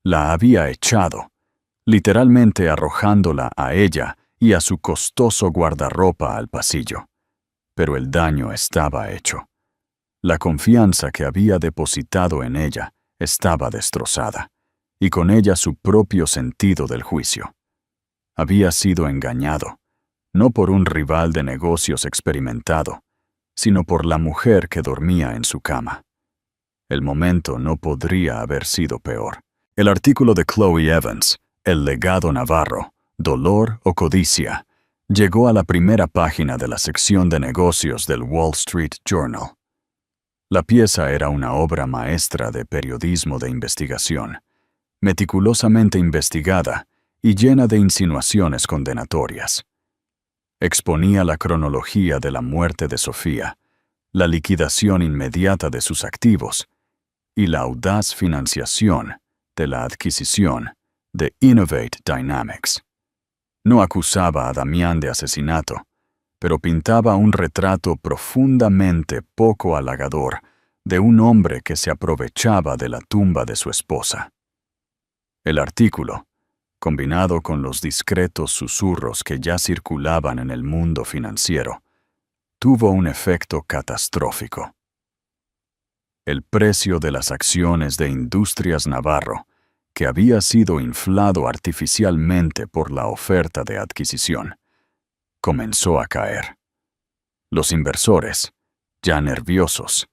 La había echado, literalmente arrojándola a ella y a su costoso guardarropa al pasillo. Pero el daño estaba hecho. La confianza que había depositado en ella estaba destrozada, y con ella su propio sentido del juicio. Había sido engañado, no por un rival de negocios experimentado, sino por la mujer que dormía en su cama. El momento no podría haber sido peor. El artículo de Chloe Evans, El legado Navarro, dolor o codicia, llegó a la primera página de la sección de negocios del Wall Street Journal. La pieza era una obra maestra de periodismo de investigación, meticulosamente investigada y llena de insinuaciones condenatorias. Exponía la cronología de la muerte de Sofía, la liquidación inmediata de sus activos y la audaz financiación de la adquisición de Innovate Dynamics. No acusaba a Damián de asesinato, pero pintaba un retrato profundamente poco halagador de un hombre que se aprovechaba de la tumba de su esposa. El artículo, combinado con los discretos susurros que ya circulaban en el mundo financiero, tuvo un efecto catastrófico. El precio de las acciones de Industrias Navarro, que había sido inflado artificialmente por la oferta de adquisición, comenzó a caer. Los inversores, ya nerviosos,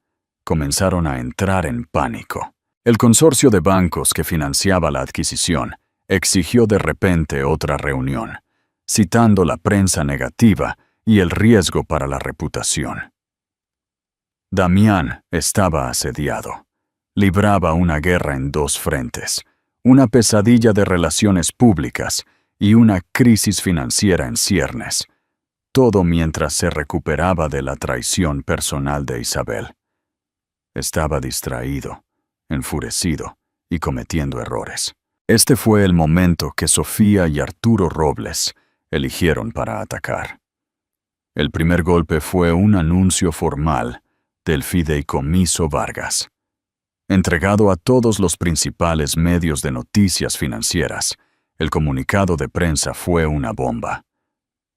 comenzaron a entrar en pánico. El consorcio de bancos que financiaba la adquisición exigió de repente otra reunión, citando la prensa negativa y el riesgo para la reputación. Damián estaba asediado. Libraba una guerra en dos frentes, una pesadilla de relaciones públicas y una crisis financiera en ciernes, todo mientras se recuperaba de la traición personal de Isabel. Estaba distraído, enfurecido y cometiendo errores. Este fue el momento que Sofía y Arturo Robles eligieron para atacar. El primer golpe fue un anuncio formal del Fideicomiso Vargas. Entregado a todos los principales medios de noticias financieras, el comunicado de prensa fue una bomba.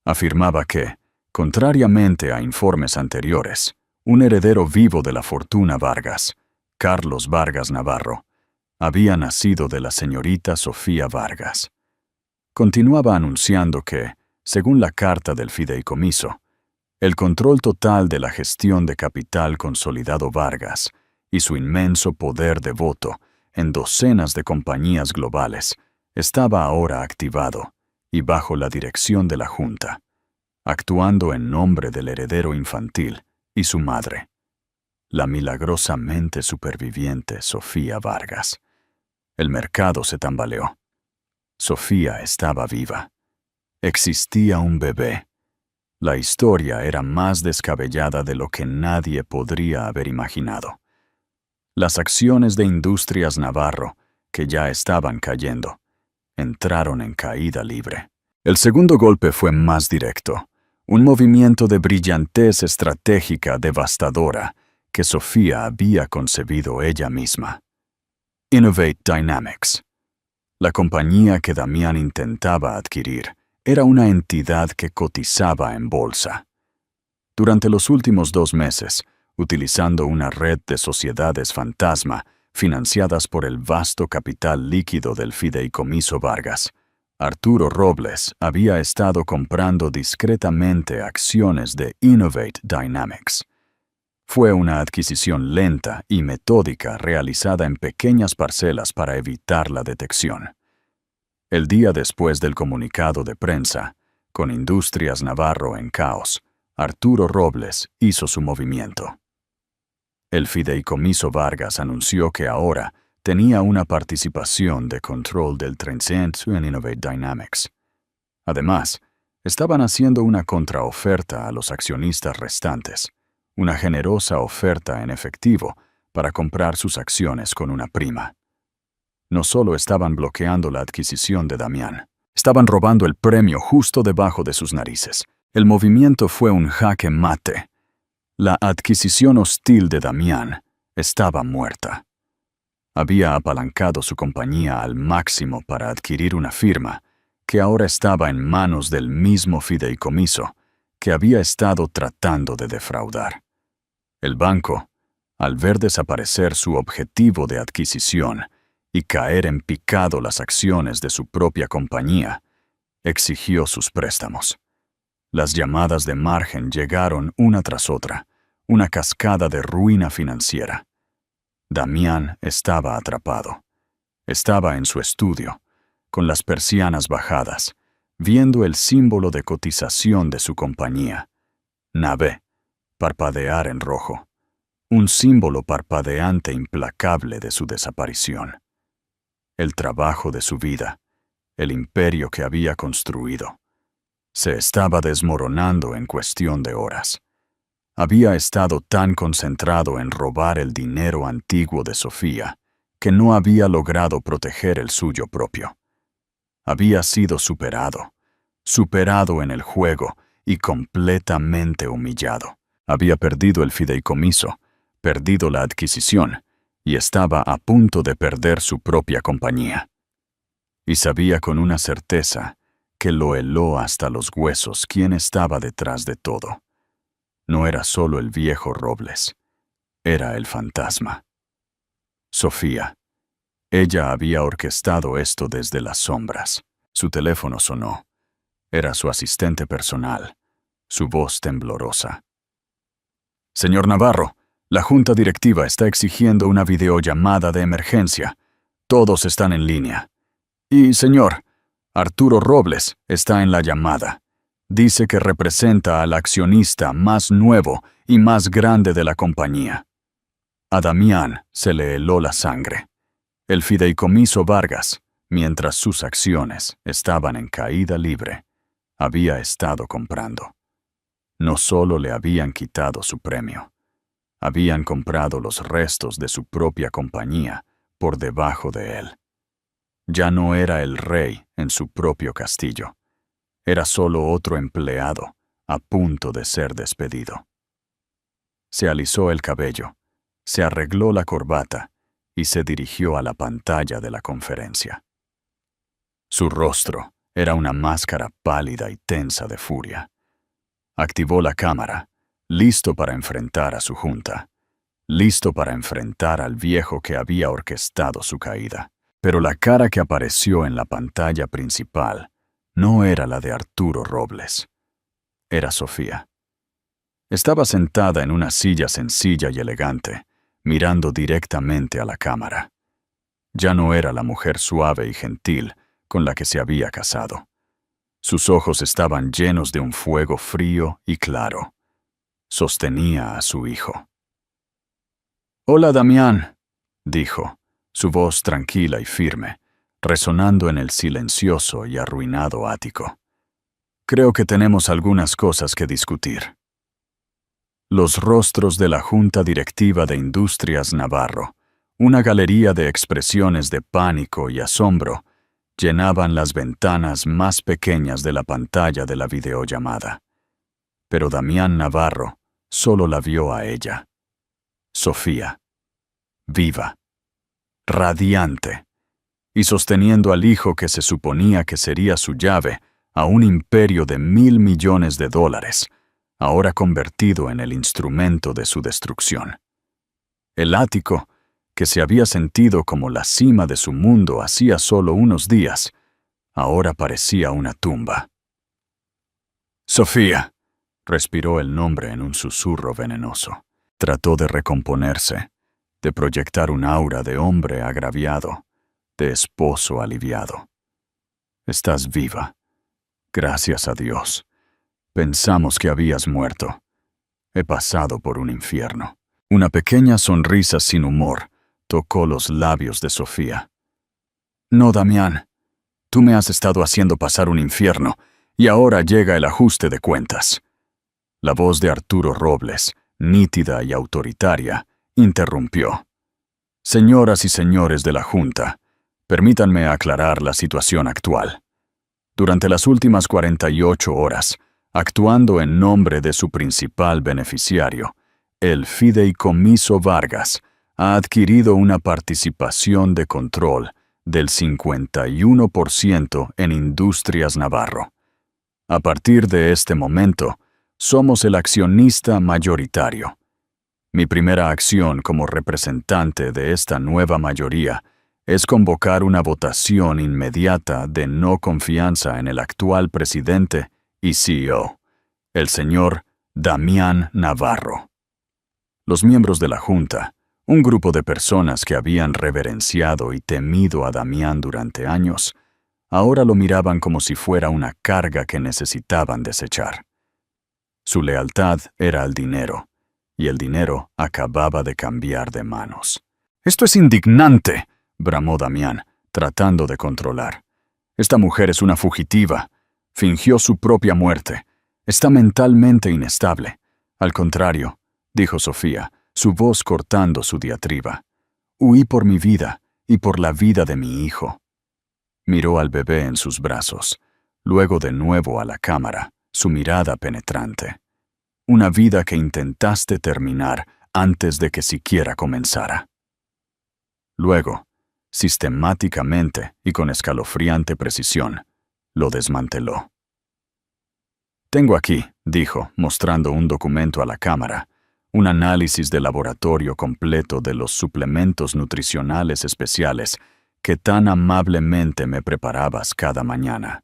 Afirmaba que, contrariamente a informes anteriores, un heredero vivo de la fortuna Vargas, Carlos Vargas Navarro, había nacido de la señorita Sofía Vargas. Continuaba anunciando que, según la carta del fideicomiso, el control total de la gestión de capital consolidado Vargas y su inmenso poder de voto en docenas de compañías globales estaba ahora activado y bajo la dirección de la Junta, actuando en nombre del heredero infantil y su madre, la milagrosamente superviviente Sofía Vargas. El mercado se tambaleó. Sofía estaba viva. Existía un bebé. La historia era más descabellada de lo que nadie podría haber imaginado. Las acciones de Industrias Navarro, que ya estaban cayendo, entraron en caída libre. El segundo golpe fue más directo, un movimiento de brillantez estratégica devastadora que Sofía había concebido ella misma. Innovate Dynamics. La compañía que Damián intentaba adquirir era una entidad que cotizaba en bolsa. Durante los últimos 2 meses, utilizando una red de sociedades fantasma financiadas por el vasto capital líquido del fideicomiso Vargas, Arturo Robles había estado comprando discretamente acciones de Innovate Dynamics. Fue una adquisición lenta y metódica realizada en pequeñas parcelas para evitar la detección. El día después del comunicado de prensa, con Industrias Navarro en caos, Arturo Robles hizo su movimiento. El fideicomiso Vargas anunció que ahora tenía una participación de control del 30% en Innovate Dynamics. Además, estaban haciendo una contraoferta a los accionistas restantes, una generosa oferta en efectivo para comprar sus acciones con una prima. No solo estaban bloqueando la adquisición de Damián, estaban robando el premio justo debajo de sus narices. El movimiento fue un jaque mate. La adquisición hostil de Damián estaba muerta. Había apalancado su compañía al máximo para adquirir una firma que ahora estaba en manos del mismo fideicomiso que había estado tratando de defraudar. El banco, al ver desaparecer su objetivo de adquisición y caer en picado las acciones de su propia compañía, exigió sus préstamos. Las llamadas de margen llegaron una tras otra, una cascada de ruina financiera. Damián estaba atrapado. Estaba en su estudio, con las persianas bajadas, viendo el símbolo de cotización de su compañía, NAVE, parpadear en rojo, un símbolo parpadeante implacable de su desaparición. El trabajo de su vida, el imperio que había construido, se estaba desmoronando en cuestión de horas. Había estado tan concentrado en robar el dinero antiguo de Sofía que no había logrado proteger el suyo propio. Había sido superado en el juego y completamente humillado. Había perdido el fideicomiso, perdido la adquisición y estaba a punto de perder su propia compañía. Y sabía con una certeza que lo heló hasta los huesos quién estaba detrás de todo. No era solo el viejo Robles, era el fantasma. Sofía. Ella había orquestado esto desde las sombras. Su teléfono sonó. Era su asistente personal, su voz temblorosa. Señor Navarro, la junta directiva está exigiendo una videollamada de emergencia. Todos están en línea. Y, señor, Arturo Robles está en la llamada. Dice que representa al accionista más nuevo y más grande de la compañía. A Damián se le heló la sangre. El fideicomiso Vargas, mientras sus acciones estaban en caída libre, había estado comprando. No solo le habían quitado su premio, habían comprado los restos de su propia compañía por debajo de él. Ya no era el rey en su propio castillo. Era solo otro empleado a punto de ser despedido. Se alisó el cabello, se arregló la corbata y se dirigió a la pantalla de la conferencia. Su rostro era una máscara pálida y tensa de furia. Activó la cámara, listo para enfrentar a su junta, listo para enfrentar al viejo que había orquestado su caída. Pero la cara que apareció en la pantalla principal no era la de Arturo Robles. Era Sofía. Estaba sentada en una silla sencilla y elegante, mirando directamente a la cámara. Ya no era la mujer suave y gentil con la que se había casado. Sus ojos estaban llenos de un fuego frío y claro. Sostenía a su hijo. «Hola, Damián», dijo, su voz tranquila y firme, resonando en el silencioso y arruinado ático. «Creo que tenemos algunas cosas que discutir». Los rostros de la Junta Directiva de Industrias Navarro, una galería de expresiones de pánico y asombro, llenaban las ventanas más pequeñas de la pantalla de la videollamada. Pero Damián Navarro solo la vio a ella. Sofía. Viva. Radiante. Y sosteniendo al hijo que se suponía que sería su llave a un imperio de $1.000 millones, ahora convertido en el instrumento de su destrucción. El ático, que se había sentido como la cima de su mundo hacía solo unos días, ahora parecía una tumba. «Sofía», respiró el nombre en un susurro venenoso. Trató de recomponerse, de proyectar un aura de hombre agraviado, de esposo aliviado. «Estás viva. Gracias a Dios. Pensamos que habías muerto. He pasado por un infierno». Una pequeña sonrisa sin humor tocó los labios de Sofía. «No, Damián. Tú me has estado haciendo pasar un infierno, y ahora llega el ajuste de cuentas». La voz de Arturo Robles, nítida y autoritaria, interrumpió. «Señoras y señores de la Junta, permítanme aclarar la situación actual. Durante las últimas 48 horas, actuando en nombre de su principal beneficiario, el Fideicomiso Vargas ha adquirido una participación de control del 51% en Industrias Navarro. A partir de este momento, somos el accionista mayoritario. Mi primera acción como representante de esta nueva mayoría es convocar una votación inmediata de no confianza en el actual presidente y CEO, el señor Damián Navarro». Los miembros de la Junta, un grupo de personas que habían reverenciado y temido a Damián durante años, ahora lo miraban como si fuera una carga que necesitaban desechar. Su lealtad era al dinero, y el dinero acababa de cambiar de manos. «Esto es indignante», bramó Damián, tratando de controlar. «Esta mujer es una fugitiva. Fingió su propia muerte. Está mentalmente inestable. Al contrario», dijo Sofía, su voz cortando su diatriba. «Huí por mi vida y por la vida de mi hijo». Miró al bebé en sus brazos, luego de nuevo a la cámara, su mirada penetrante. «Una vida que intentaste terminar antes de que siquiera comenzara». Luego, sistemáticamente y con escalofriante precisión, lo desmanteló. «Tengo aquí», dijo, mostrando un documento a la cámara, «un análisis de laboratorio completo de los suplementos nutricionales especiales que tan amablemente me preparabas cada mañana.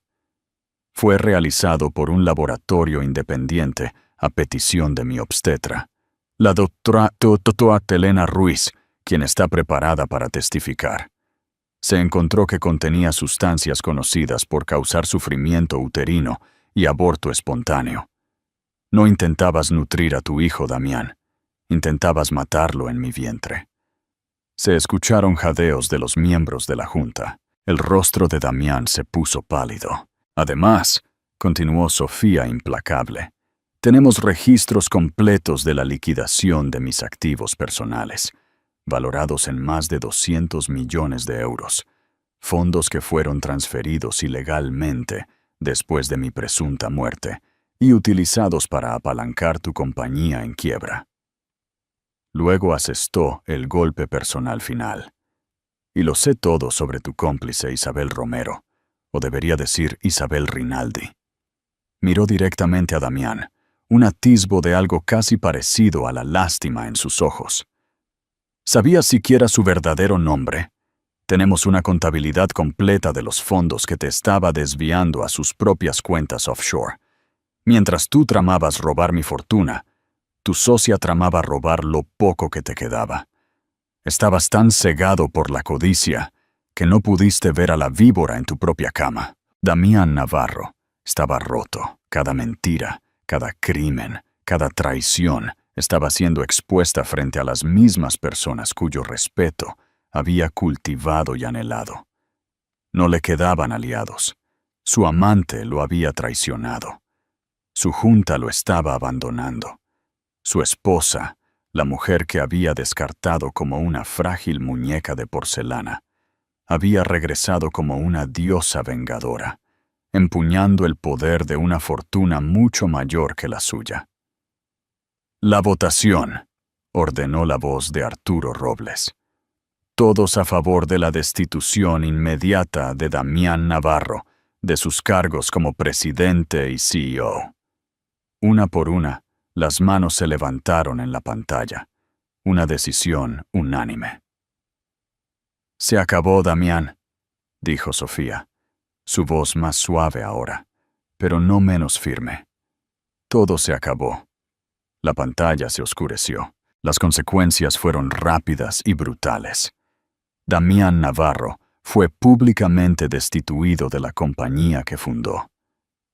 Fue realizado por un laboratorio independiente a petición de mi obstetra, la doctora Elena Ruiz, quien está preparada para testificar. Se encontró que contenía sustancias conocidas por causar sufrimiento uterino y aborto espontáneo. No intentabas nutrir a tu hijo, Damián. Intentabas matarlo en mi vientre». Se escucharon jadeos de los miembros de la Junta. El rostro de Damián se puso pálido. «Además», continuó Sofía implacable, «tenemos registros completos de la liquidación de mis activos personales, valorados en más de 200 millones de euros, fondos que fueron transferidos ilegalmente después de mi presunta muerte y utilizados para apalancar tu compañía en quiebra». Luego asestó el golpe personal final. «Y lo sé todo sobre tu cómplice Isabel Romero, o debería decir Isabel Rinaldi». Miró directamente a Damián, un atisbo de algo casi parecido a la lástima en sus ojos. «¿Sabías siquiera su verdadero nombre? Tenemos una contabilidad completa de los fondos que te estaba desviando a sus propias cuentas offshore. Mientras tú tramabas robar mi fortuna, tu socia tramaba robar lo poco que te quedaba. Estabas tan cegado por la codicia que no pudiste ver a la víbora en tu propia cama». Damián Navarro estaba roto. Cada mentira, cada crimen, cada traición estaba siendo expuesta frente a las mismas personas cuyo respeto había cultivado y anhelado. No le quedaban aliados. Su amante lo había traicionado. Su junta lo estaba abandonando. Su esposa, la mujer que había descartado como una frágil muñeca de porcelana, había regresado como una diosa vengadora, empuñando el poder de una fortuna mucho mayor que la suya. «La votación», ordenó la voz de Arturo Robles. «Todos a favor de la destitución inmediata de Damián Navarro de sus cargos como presidente y CEO». Una por una, Las manos se levantaron en la pantalla. Una decisión unánime. «Se acabó, Damián», dijo Sofía, su voz más suave ahora, pero no menos firme. Todo se acabó. La pantalla se oscureció. Las consecuencias fueron rápidas y brutales. Damián Navarro fue públicamente destituido de la compañía que fundó.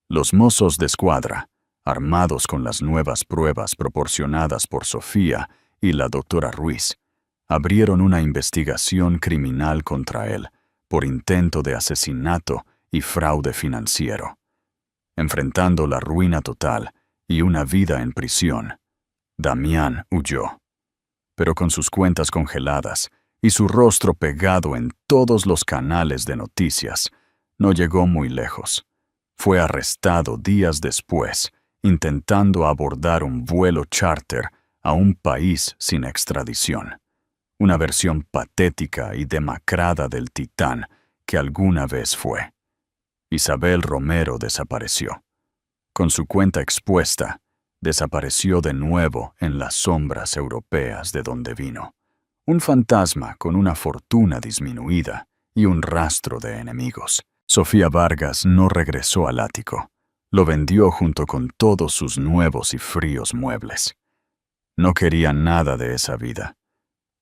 Los mozos de escuadra, armados con las nuevas pruebas proporcionadas por Sofía y la doctora Ruiz, abrieron una investigación criminal contra él por intento de asesinato y fraude financiero. Enfrentando la ruina total y una vida en prisión, Damián huyó. Pero con sus cuentas congeladas y su rostro pegado en todos los canales de noticias, no llegó muy lejos. Fue arrestado días después, intentando abordar un vuelo charter a un país sin extradición. Una versión patética y demacrada del titán que alguna vez fue. Isabel Romero desapareció. Con su cuenta expuesta, desapareció de nuevo en las sombras europeas de donde vino. Un fantasma con una fortuna disminuida y un rastro de enemigos. Sofía Vargas no regresó al ático. Lo vendió junto con todos sus nuevos y fríos muebles. No quería nada de esa vida.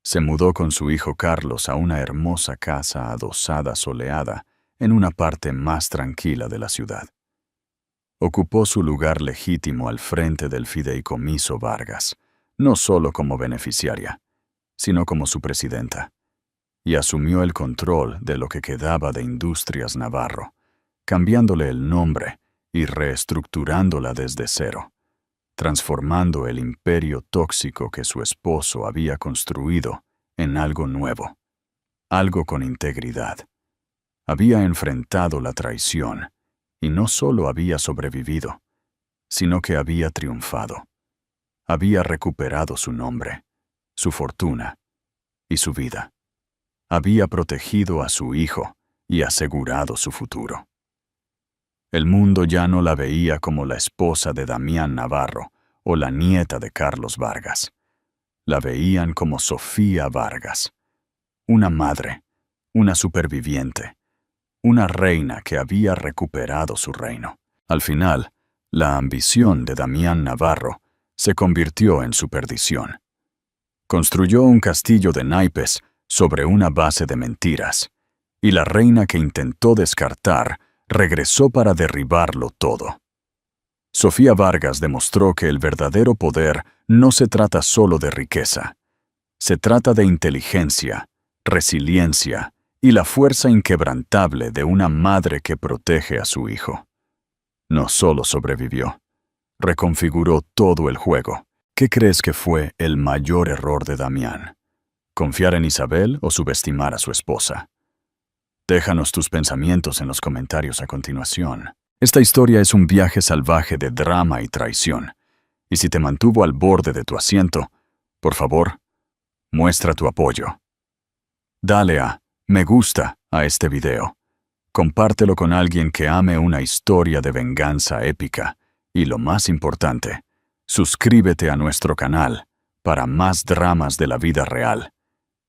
Se mudó con su hijo Carlos a una hermosa casa adosada soleada en una parte más tranquila de la ciudad. Ocupó su lugar legítimo al frente del fideicomiso Vargas, no solo como beneficiaria, sino como su presidenta, y asumió el control de lo que quedaba de Industrias Navarro, cambiándole el nombre y reestructurándola desde cero, transformando el imperio tóxico que su esposo había construido en algo nuevo, algo con integridad. Había enfrentado la traición, y no solo había sobrevivido, sino que había triunfado. Había recuperado su nombre, su fortuna y su vida. Había protegido a su hijo y asegurado su futuro. El mundo ya no la veía como la esposa de Damián Navarro o la nieta de Carlos Vargas. La veían como Sofía Vargas, una madre, una superviviente, una reina que había recuperado su reino. Al final, la ambición de Damián Navarro se convirtió en su perdición. Construyó un castillo de naipes sobre una base de mentiras, y la reina que intentó descartar regresó para derribarlo todo. Sofía Vargas demostró que el verdadero poder no se trata solo de riqueza. Se trata de inteligencia, resiliencia y la fuerza inquebrantable de una madre que protege a su hijo. No solo sobrevivió, reconfiguró todo el juego. ¿Qué crees que fue el mayor error de Damián? ¿Confiar en Isabel o subestimar a su esposa? Déjanos tus pensamientos en los comentarios a continuación. Esta historia es un viaje salvaje de drama y traición, y si te mantuvo al borde de tu asiento, por favor, muestra tu apoyo. Dale a me gusta a este video. Compártelo con alguien que ame una historia de venganza épica, y lo más importante, suscríbete a nuestro canal para más dramas de la vida real,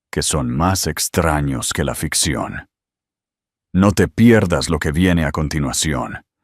que son más extraños que la ficción. No te pierdas lo que viene a continuación.